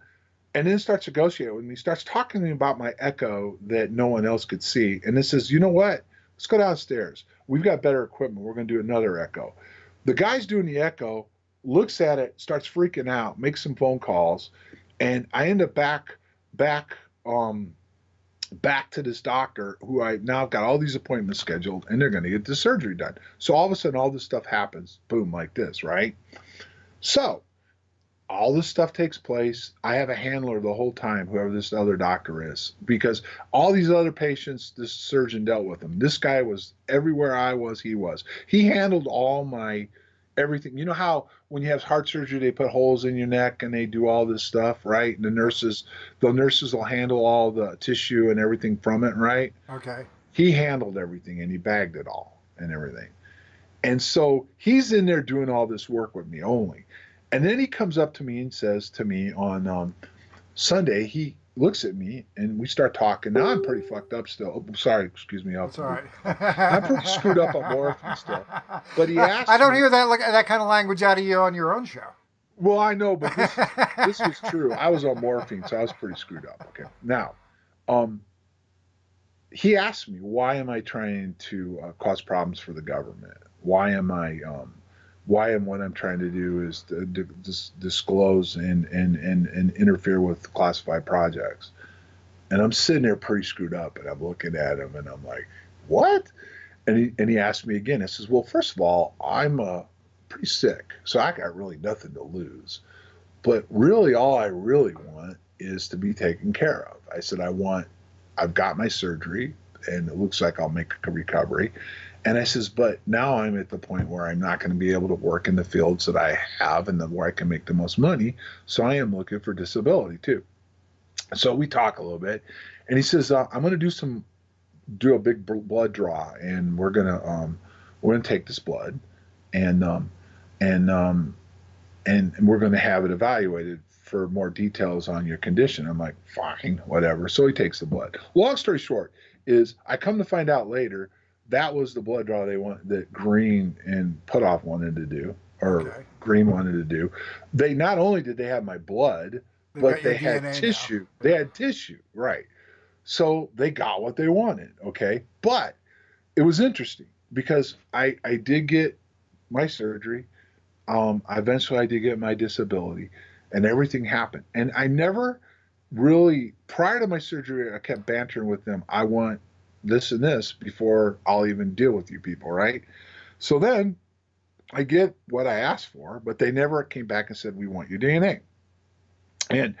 then starts negotiating with me. Starts talking to me about my echo that no one else could see. And then says, "You know what? Let's go downstairs. We've got better equipment. We're going to do another echo." The guy's doing the echo, looks at it, starts freaking out, makes some phone calls, and I end up back. Back to this doctor who I now got all these appointments scheduled, and they're going to get the surgery done. So all of a sudden, all this stuff happens, boom, like this, right? So all this stuff takes place. I have a handler the whole time, whoever this other doctor is, because all these other patients, this surgeon dealt with them. This guy was everywhere I was, he was. He handled all my everything. You know how when you have heart surgery, they put holes in your neck and they do all this stuff, right? And the nurses will handle all the tissue and everything from it, right? Okay. He handled everything and he bagged it all and everything. And so he's in there doing all this work with me only. And then he comes up to me and says to me on Sunday, he looks at me and we start talking. Now I'm pretty fucked up still. Oh, sorry, excuse me. That's all right. I'm pretty screwed up on morphine still. But he asked I don't me, hear that kind of language out of you on your own show. well, I know, but this was true. I was on morphine, so I was pretty screwed up. Okay. Now, he asked me, why am I trying to cause problems for the government? Why am what I'm trying to do is to disclose and interfere with classified projects? And I'm sitting there pretty screwed up, and I'm looking at him, and I'm like, what? And he asked me again. I says, well, first of all, I'm pretty sick, so I got really nothing to lose. But really, all I really want is to be taken care of. I said, I've got my surgery, and it looks like I'll make a recovery. And I says, but now I'm at the point where I'm not going to be able to work in the fields that I have and where I can make the most money. So I am looking for disability too. So we talk a little bit, and he says, I'm going to do a big blood draw, and we're gonna take this blood, and we're going to have it evaluated for more details on your condition. I'm like, fine, whatever. So he takes the blood. Long story short is I come to find out later that was the blood draw that Green and Putoff wanted to do, or okay. Green wanted to do. They not only did they have my blood, but they had DNA tissue. Now. They had tissue, right? So they got what they wanted, okay? But it was interesting because I did get my surgery. Eventually I did get my disability, and everything happened. And I never really, prior to my surgery, I kept bantering with them. I want this and this before I'll even deal with you people, right? So then I get what I asked for, but they never came back and said, we want your DNA. And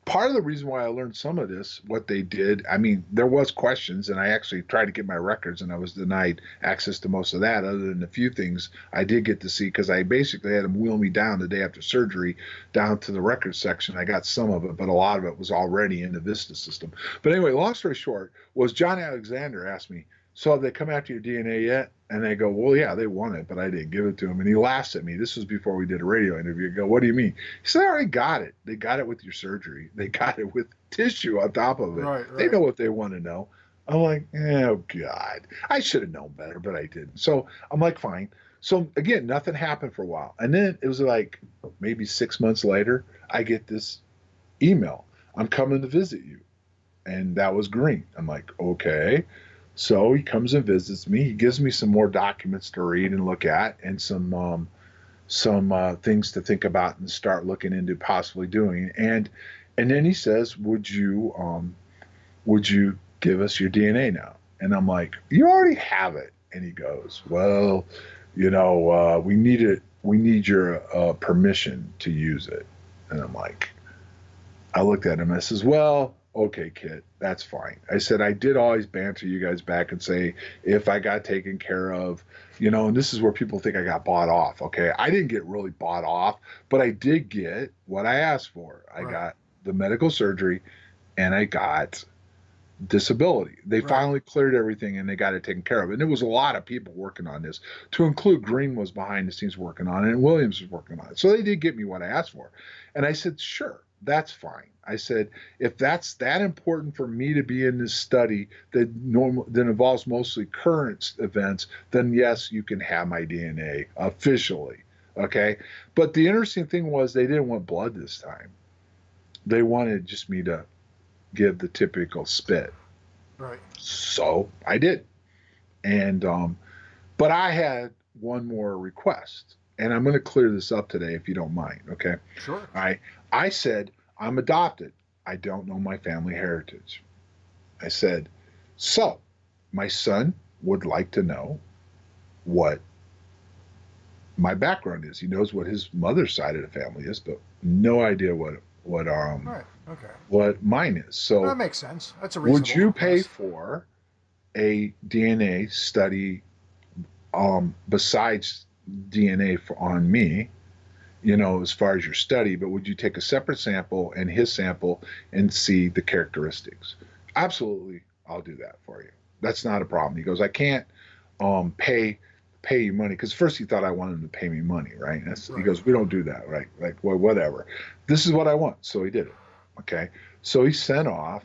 part of the reason why I learned some of this, what they did, I mean, there was questions, and I actually tried to get my records, and I was denied access to most of that, other than a few things I did get to see, because I basically had them wheel me down the day after surgery down to the records section. I got some of it, but a lot of it was already in the Vista system. But anyway, long story short, was John Alexander asked me, so have they come after your DNA yet? And I go, well, yeah, they want it, but I didn't give it to him. And he laughs at me. This was before we did a radio interview. I go, what do you mean? He said, I already got it. They got it with your surgery. They got it with tissue on top of it. Right. They know what they want to know. I'm like, oh, God. I should have known better, but I didn't. So I'm like, fine. So, again, nothing happened for a while. And then it was like maybe 6 months later, I get this email. I'm coming to visit you. And that was Green. I'm like, okay. So he comes and visits me. He gives me some more documents to read and look at, and some things to think about and start looking into possibly doing. And then he says, would you give us your DNA now? And I'm like, you already have it. And he goes, well, we need it. We need your permission to use it. And I'm like, I looked at him. I says, well, okay, kid, that's fine. I said, I did always banter you guys back and say, if I got taken care of, and this is where people think I got bought off. Okay. I didn't get really bought off, but I did get what I asked for. I got the medical surgery and I got disability. They finally cleared everything and they got it taken care of. And there was a lot of people working on this, to include Green was behind the scenes working on it and Williams was working on it. So they did get me what I asked for. And I said, sure, that's fine. I said, if that's that important for me to be in this study that involves mostly current events, then yes, you can have my DNA officially. Okay. But the interesting thing was they didn't want blood this time. They wanted just me to give the typical spit. Right. So I did. And, but I had one more request, and I'm going to clear this up today if you don't mind. Okay. Sure. I said, I'm adopted. I don't know my family heritage. I said, so my son would like to know what my background is. He knows what his mother's side of the family is, but no idea what mine is. So that makes sense. That's a reasonable would you pay request. for a DNA study besides DNA on me, as far as your study, but would you take a separate sample and his sample and see the characteristics? Absolutely, I'll do that for you. That's not a problem. He goes, I can't pay you money, because first he thought I wanted him to pay me money, right? He goes, we don't do that, right? Like, well, whatever. This is what I want. So he did it. Okay. So he sent off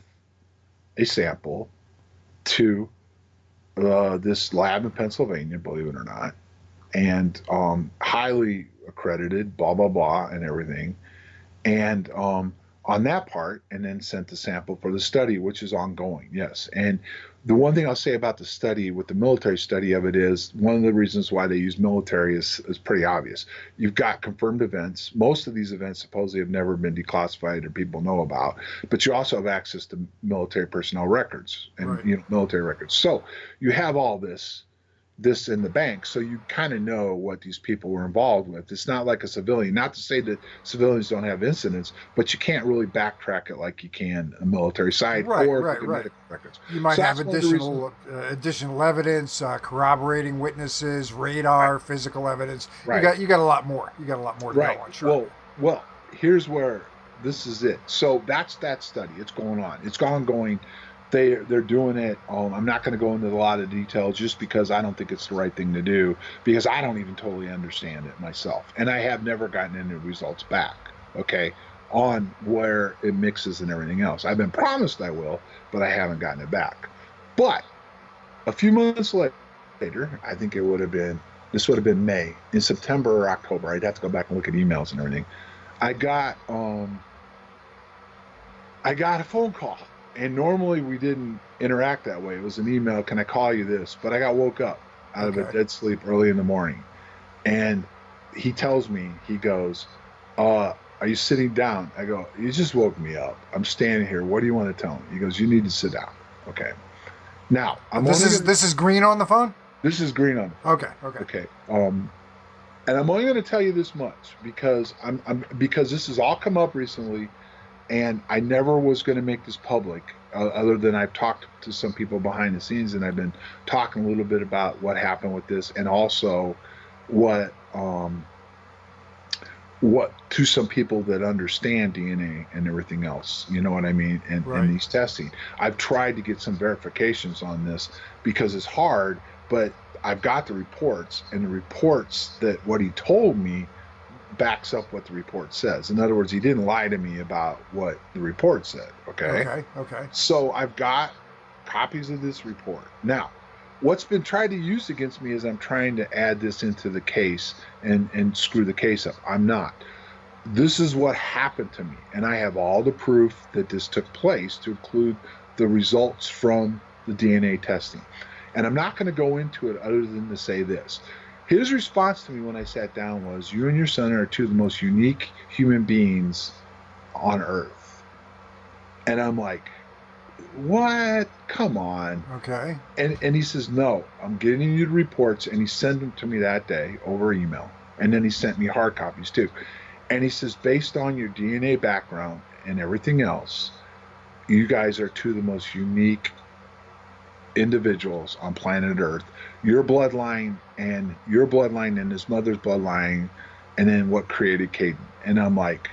a sample to this lab in Pennsylvania, believe it or not, and highly accredited, blah, blah, blah, and everything. And on that part, and then sent the sample for the study, which is ongoing. Yes. And the one thing I'll say about the study, with the military study of it, is one of the reasons why they use military is pretty obvious. You've got confirmed events. Most of these events supposedly have never been declassified or people know about, but you also have access to military personnel records and military records. So you have all this in the bank, so you kind of know what these people were involved with. It's not like a civilian. Not to say that civilians don't have incidents, but you can't really backtrack it like you can a military side or the medical records. You might have additional evidence, corroborating witnesses, radar, physical evidence. You got a lot more. You got a lot more to go on. Sure. Well, here's where this is it. So that's that study. It's going on. It's ongoing. They're doing it. I'm not going to go into a lot of details just because I don't think it's the right thing to do, because I don't even totally understand it myself. And I have never gotten any results back, okay, on where it mixes and everything else. I've been promised I will, but I haven't gotten it back. But a few months later, I think this would have been May, in September or October, I'd have to go back and look at emails and everything. I got a phone call. And normally we didn't interact that way. It was an email, can I call you this? But I got woke up out of a dead sleep early in the morning. And he tells me, he goes, are you sitting down? I go, you just woke me up. I'm standing here. What do you want to tell me? He goes, you need to sit down. Okay. Now, this is Green on the phone? This is Green on the phone. Okay. And I'm only going to tell you this much because because this has all come up recently. And I never was going to make this public, other than I've talked to some people behind the scenes, and I've been talking a little bit about what happened with this, and also what to some people that understand DNA and everything else. You know what I mean? And these testing. I've tried to get some verifications on this because it's hard, but I've got the reports, and the reports that what he told me backs up what the report says. In other words, he didn't lie to me about what the report said. Okay. So I've got copies of this report. Now, what's been tried to use against me is I'm trying to add this into the case and screw the case up. I'm not. This is what happened to me, and I have all the proof that this took place, to include the results from the DNA testing. And I'm not going to go into it other than to say this. His response to me when I sat down was, "You and your son are two of the most unique human beings on Earth." And I'm like, "What? Come on." Okay. And he says, "No, I'm getting you the reports." And he sent them to me that day over email. And then he sent me hard copies too. And he says, "Based on your DNA background and everything else, you guys are two of the most unique individuals on planet Earth. Your bloodline and his mother's bloodline, and then what created Caden." And I'm like,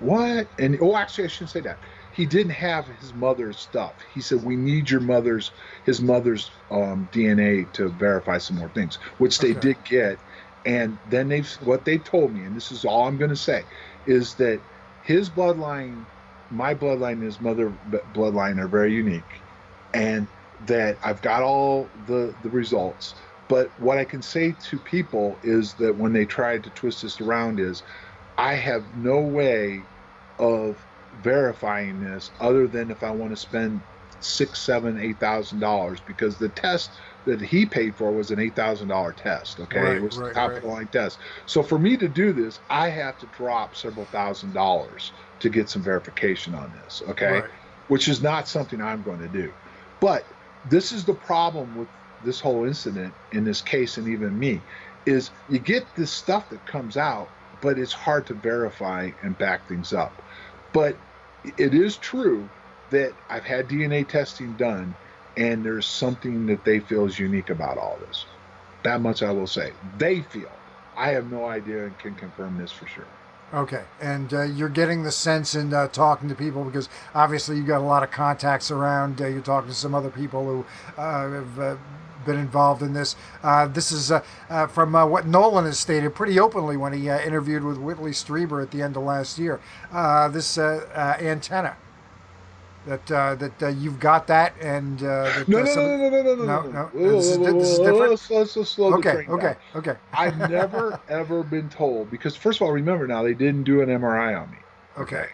"What?" And oh, actually, I shouldn't say that. He didn't have his mother's stuff. He said, "We need his mother's DNA to verify some more things," which they Okay. did get. And then what they told me, and this is all I'm going to say, is that his bloodline, my bloodline, and his mother bloodline are very unique, and that I've got all the results. But what I can say to people is that when they try to twist this around is, I have no way of verifying this other than if I want to spend six, seven, $8,000, because the test that he paid for was an $8,000 test. Okay, it Right. was a Right. top of Right. the line test. So for me to do this, I have to drop several $1,000s to get some verification on this. Okay, Right. which is not something I'm going to do. But this is the problem with this whole incident in this case, and even me, is you get this stuff that comes out, but it's hard to verify and back things up. But it is true that I've had DNA testing done, and there's something that they feel is unique about all this. That much I will say. They feel. I have no idea and can confirm this for sure. Okay, and you're getting the sense in talking to people, because obviously you got a lot of contacts around. You're talking to some other people who have been involved in this. This is from what Nolan has stated pretty openly when he interviewed with Whitley Strieber at the end of last year. This antenna that you've got that, and that No, no, some. no, no, no, no, no, No, no, no, this is no. different. Let's slow the Okay, train down. okay, okay, I've never ever been told, because first of all, remember now, they didn't do an MRI on me. Okay, okay,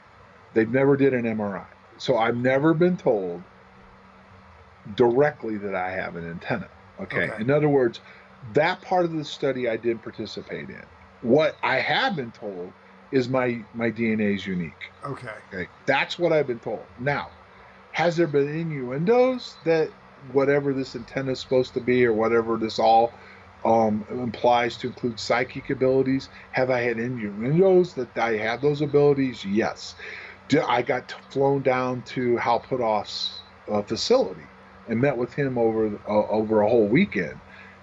they've never did an MRI, so I've never been told directly that I have an antenna. Okay, okay, in other words, that part of the study I did participate in. What I have been told is my DNA is unique. okay. Okay, that's what I've been told. Now, has there been innuendos that whatever this antenna is supposed to be, or whatever this all implies to include psychic abilities? Have I had innuendos that I have those abilities? Yes. I got flown down to Hal Puthoff's facility and met with him over a whole weekend,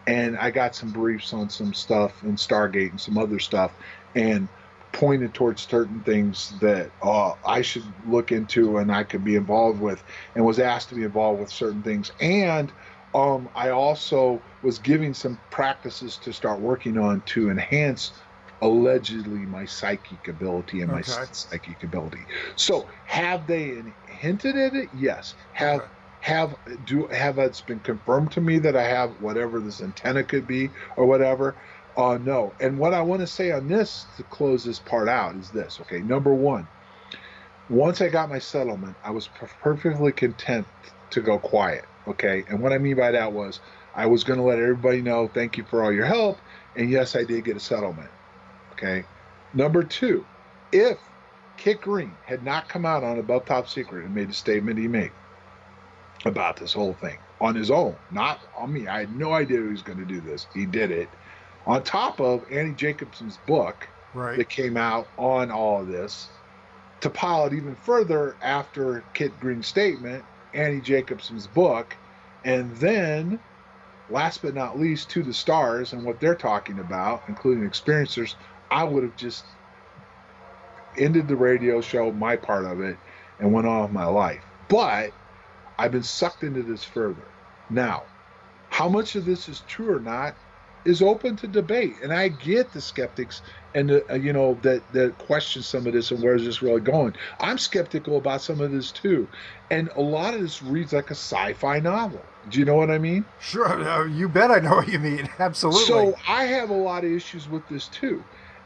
and I got some briefs on some stuff in Stargate and some other stuff, and pointed towards certain things that I should look into and I could be involved with, and was asked to be involved with certain things. And I also was giving some practices to start working on to enhance allegedly my psychic ability and my Okay. psychic ability. So have they hinted at it? Yes. Okay. Have it's been confirmed to me that I have whatever this antenna could be or whatever? No. And what I want to say on this to close this part out is this. Okay. Number one, once I got my settlement, I was perfectly content to go quiet. Okay. And what I mean by that was, I was going to let everybody know, thank you for all your help. And yes, I did get a settlement. Okay. Number two, if Kit Green had not come out on Above Top Secret and made the statement he made about this whole thing on his own, not on me, I had no idea he was going to do this. He did it on top of Annie Jacobson's book Right. that came out on all of this, to pile it even further after Kit Green's statement, Annie Jacobson's book, and then, last but not least, to the stars and what they're talking about, including experiencers. I would have just ended the radio show, my part of it, and went on with my life. But I've been sucked into this further. Now, how much of this is true or not is open to debate, and I get the skeptics and that question some of this and where is this really going. I'm skeptical about some of this too, and a lot of this reads like a sci-fi novel. Do you know what I mean? Sure. You bet I know what you mean. Absolutely. So I have a lot of issues with this too,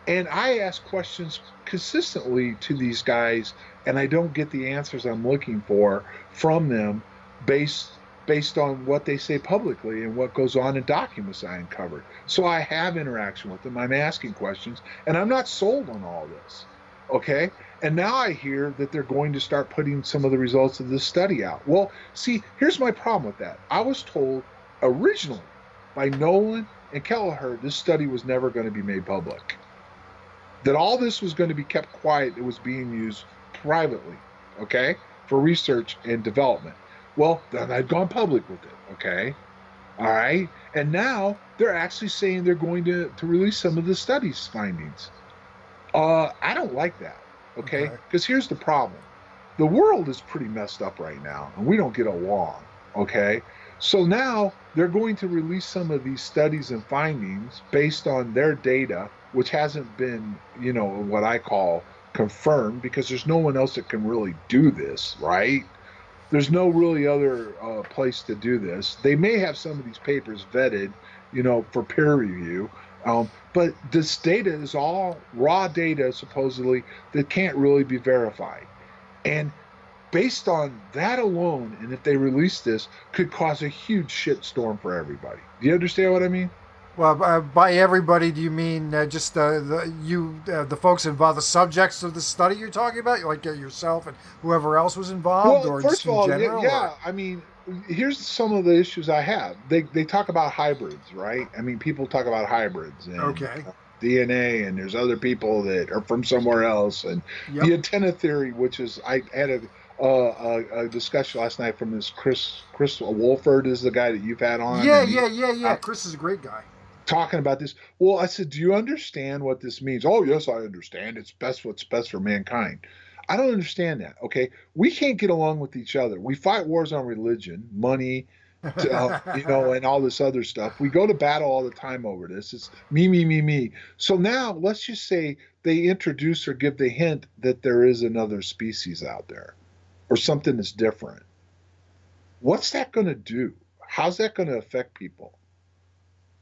and I ask questions consistently to these guys, and I don't get the answers I'm looking for from them, based based on what they say publicly and what goes on in documents I uncovered. So I have interaction with them. I'm asking questions, and I'm not sold on all this. Okay. And now I hear that they're going to start putting some of the results of this study out. Well, see, here's my problem with that. I was told originally by Nolan and Kelleher this study was never going to be made public. That all this was going to be kept quiet. It was being used privately, okay, for research and development. Well, then I'd gone public with it, okay? All right. And now they're actually saying they're going to release some of the study's findings. I don't like that, okay? Because here's the problem. The world is pretty messed up right now, and we don't get along, okay? So now they're going to release some of these studies and findings based on their data, which hasn't been, what I call confirmed, because there's no one else that can really do this, right? There's no really other place to do this. They may have some of these papers vetted, for peer review, but this data is all raw data, supposedly, that can't really be verified. And based on that alone, and if they release this, could cause a huge shitstorm for everybody. Do you understand what I mean? Well, by everybody, do you mean just the folks involved, the subjects of the study you're talking about, like yourself and whoever else was involved, Well, or first just of in all, general? yeah. I mean, here's some of the issues I have. They talk about hybrids, right? I mean, people talk about hybrids and Okay. DNA, and there's other people that are from somewhere else, and Yep. the antenna theory, which is I had a discussion last night from this Chris Wolford is the guy that you've had on, Yeah, and he yeah, yeah, yeah. Chris is a great guy. talking about this. Well, I said, do you understand what this means? Oh, yes, I understand. It's best what's best for mankind. I don't understand that. Okay, we can't get along with each other. We fight wars on religion, money, and all this other stuff. We go to battle all the time over this. It's me, me, me, me. So now let's just say they introduce or give the hint that there is another species out there or something that's different. What's that going to do? How's that going to affect people?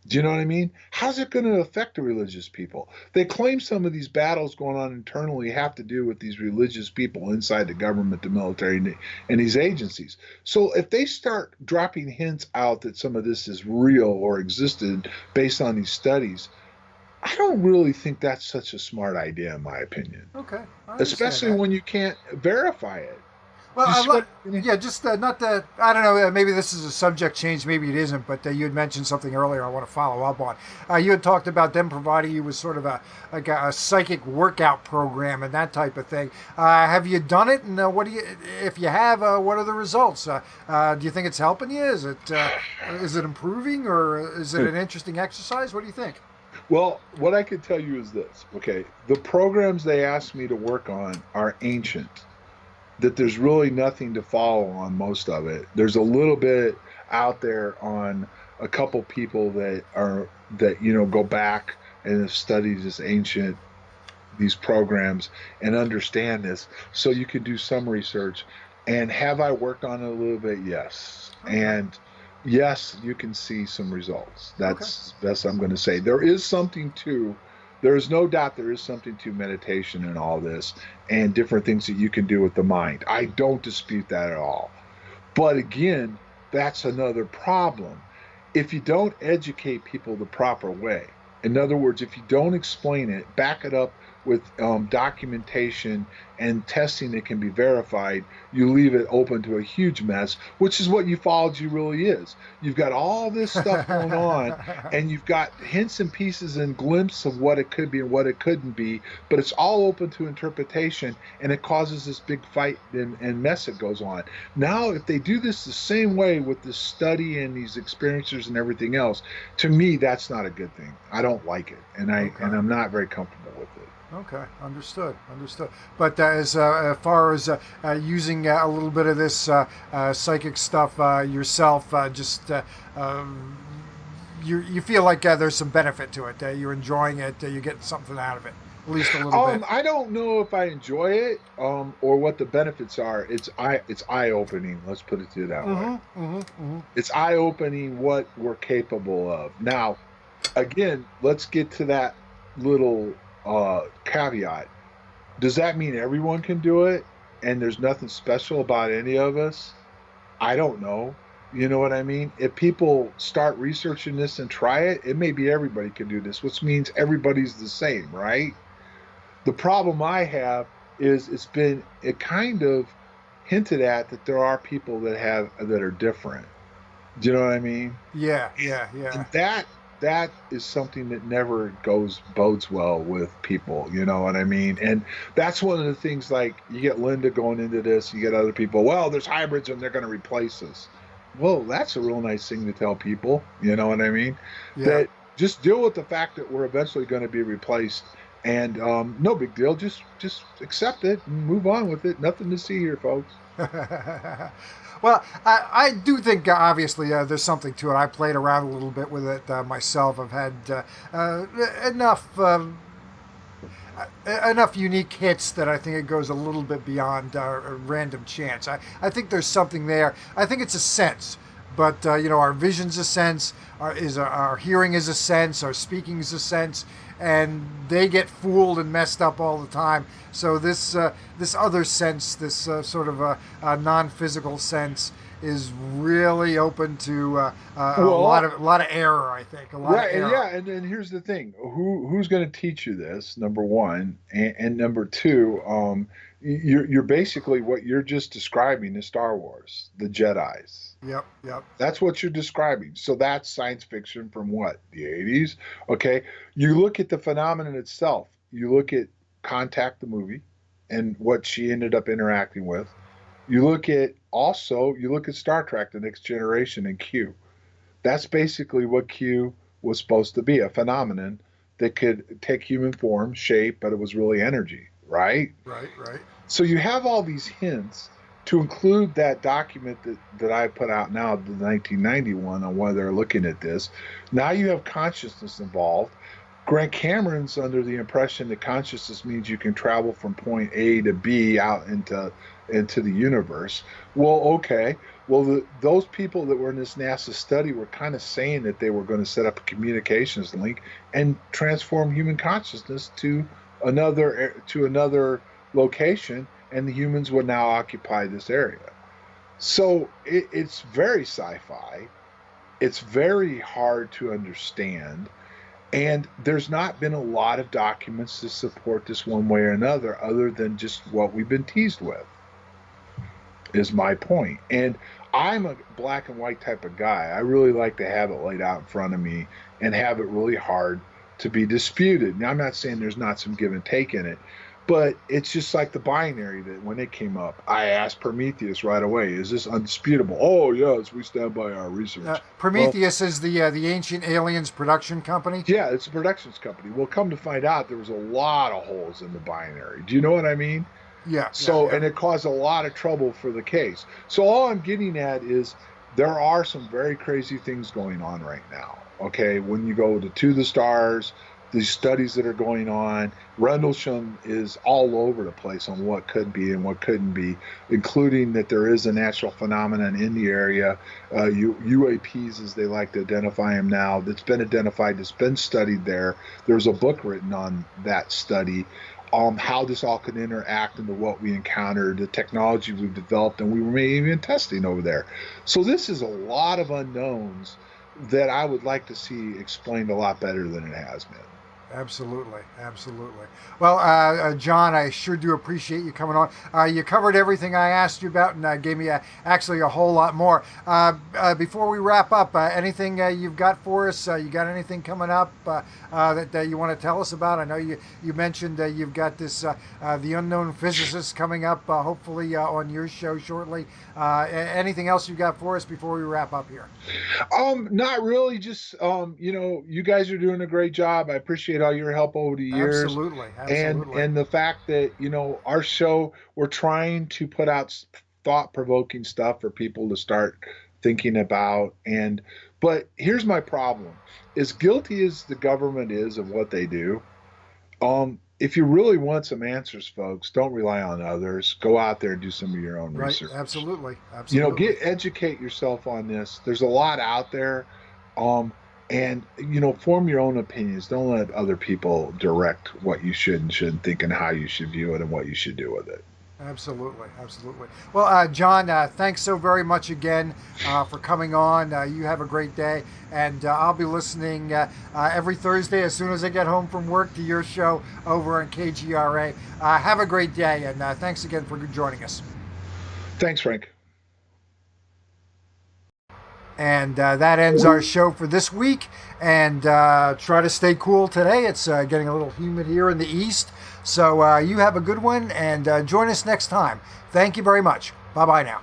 Do you know what I mean? How's it going to affect the religious people? They claim some of these battles going on internally have to do with these religious people inside the government, the military, and these agencies. So if they start dropping hints out that some of this is real or existed based on these studies, I don't really think that's such a smart idea, in my opinion. Okay, I understand Especially that. when you can't verify it. Well, Do you see what I mean? yeah, just not that. I don't know. Maybe this is a subject change. Maybe it isn't. But you had mentioned something earlier. I want to follow up on. You had talked about them providing you with sort of a psychic workout program and that type of thing. Have you done it? And what do you? If you have, what are the results? Do you think it's helping you? Is it improving, or is it an interesting exercise? What do you think? Well, what I can tell you is this. Okay, the programs they asked me to work on are ancient. That there's really nothing to follow on most of it. There's a little bit out there on a couple people that go back and have studied these programs and understand this. So you can do some research. And have I worked on it a little bit? Yes. Okay. And yes, you can see some results. Okay. That's best I'm going to say. There is no doubt there is something to meditation and all this and different things that you can do with the mind. I don't dispute that at all. But again, that's another problem. If you don't educate people the proper way, in other words, if you don't explain it, back it up with documentation and testing that can be verified, you leave it open to a huge mess, which is what ufology really is. You've got all this stuff going on, and you've got hints and pieces and glimpses of what it could be and what it couldn't be, but it's all open to interpretation, and it causes this big fight and mess that goes on. Now, if they do this the same way with this study and these experiencers and everything else, to me, that's not a good thing. I don't like it, and I'm not very comfortable with it. Okay, understood. But as far as using a little bit of this psychic stuff yourself, you feel like there's some benefit to it. You're enjoying it. You're getting something out of it, at least a little bit. I don't know if I enjoy it or what the benefits are. It's eye opening. Let's put it to you that way. It's eye opening what we're capable of. Now, again, let's get to that little caveat. Does that mean everyone can do it and there's nothing special about any of us? I don't know. You know what I mean? If people start researching this and try it, it may be everybody can do this, which means everybody's the same, right? The problem I have is it kind of hinted at that there are people that are different. Do you know what I mean? Yeah, yeah, yeah. And that is something that never goes bodes well with people. You know what I mean? And that's one of the things. Like you get Linda going into this, you get other people. Well, there's hybrids and they're going to replace us. Well, that's a real nice thing to tell people. You know what I mean? Yeah. That just deal with the fact that we're eventually going to be replaced, and no big deal. Just accept it and move on with it. Nothing to see here, folks. Well, I do think obviously there's something to it. I played around a little bit with it myself. I've had enough enough unique hits that I think it goes a little bit beyond random chance. I think there's something there. I think it's a sense. But our vision's a sense, our hearing is a sense, our speaking is a sense, and they get fooled and messed up all the time. So this other sense, this sort of a non-physical sense, is really open to Well, a lot of error. I think a lot of right, and error. yeah, and then here's the thing: who's going to teach you this? Number one, and number two, you're basically what you're just describing is Star Wars, the Jedi's. Yep, yep. That's what you're describing. So that's science fiction from what, the 80s? Okay, you look at the phenomenon itself. You look at Contact, the movie, and what she ended up interacting with. You look at Star Trek: The Next Generation and Q. That's basically what Q was supposed to be, a phenomenon that could take human form, shape, but it was really energy, right? Right, right. So you have all these hints to include that document that I put out now, the 1991, on why they're looking at this. Now you have consciousness involved. Grant Cameron's under the impression that consciousness means you can travel from point A to B out into the universe. Well, okay. Well, those people that were in this NASA study were kind of saying that they were going to set up a communications link and transform human consciousness to another location, and the humans would now occupy this area. So it's very sci-fi. It's very hard to understand, and there's not been a lot of documents to support this one way or another, other than just what we've been teased with, is my point. And I'm a black and white type of guy. I really like to have it laid out in front of me and have it really hard to be disputed. Now, I'm not saying there's not some give and take in it, but it's just like the binary that when it came up, I asked Prometheus right away, is this undisputable? Oh, yes, we stand by our research. Well, Prometheus is the ancient aliens production company. yeah, it's a productions company. Well, come to find out, there was a lot of holes in the binary. Do you know what I mean? Yeah, yeah, So, yeah. and it caused a lot of trouble for the case. So, all I'm getting at is there are some very crazy things going on right now. Okay, when you go to the stars, these studies that are going on, Rendlesham is all over the place on what could be and what couldn't be, including that there is a natural phenomenon in the area, UAPs as they like to identify them now, that's been identified, that's been studied there. There's a book written on that study, how this all could interact into what we encountered, the technology we've developed, and we were maybe even testing over there. So this is a lot of unknowns that I would like to see explained a lot better than it has been. Absolutely, absolutely. Well, John, I sure do appreciate you coming on. You covered everything I asked you about, and gave me actually a whole lot more. Before we wrap up, anything you've got for us? You got anything coming up that you want to tell us about? I know you mentioned you've got this the unknown physicist coming up, hopefully on your show shortly. Anything else you got for us before we wrap up here? Not really. Just you guys are doing a great job. I appreciate all your help over the years, Absolutely, and absolutely. and the fact that our show, we're trying to put out thought-provoking stuff for people to start thinking about. And but here's my problem: as guilty as the government is of what they do, if you really want some answers, folks, don't rely on others. Go out there and do some of your own Right, research. absolutely, absolutely. Educate yourself on this. There's a lot out there, um, and form your own opinions. Don't let other people direct what you should and shouldn't think and how you should view it and what you should do with it. Absolutely, absolutely. Well, John, thanks so very much again for coming on. You have a great day, and I'll be listening every Thursday as soon as I get home from work to your show over on KGRA. Have a great day, and thanks again for joining us. Thanks, Frank. And that ends our show for this week. And try to stay cool today. It's getting a little humid here in the east. So you have a good one, and join us next time. Thank you very much. Bye-bye now.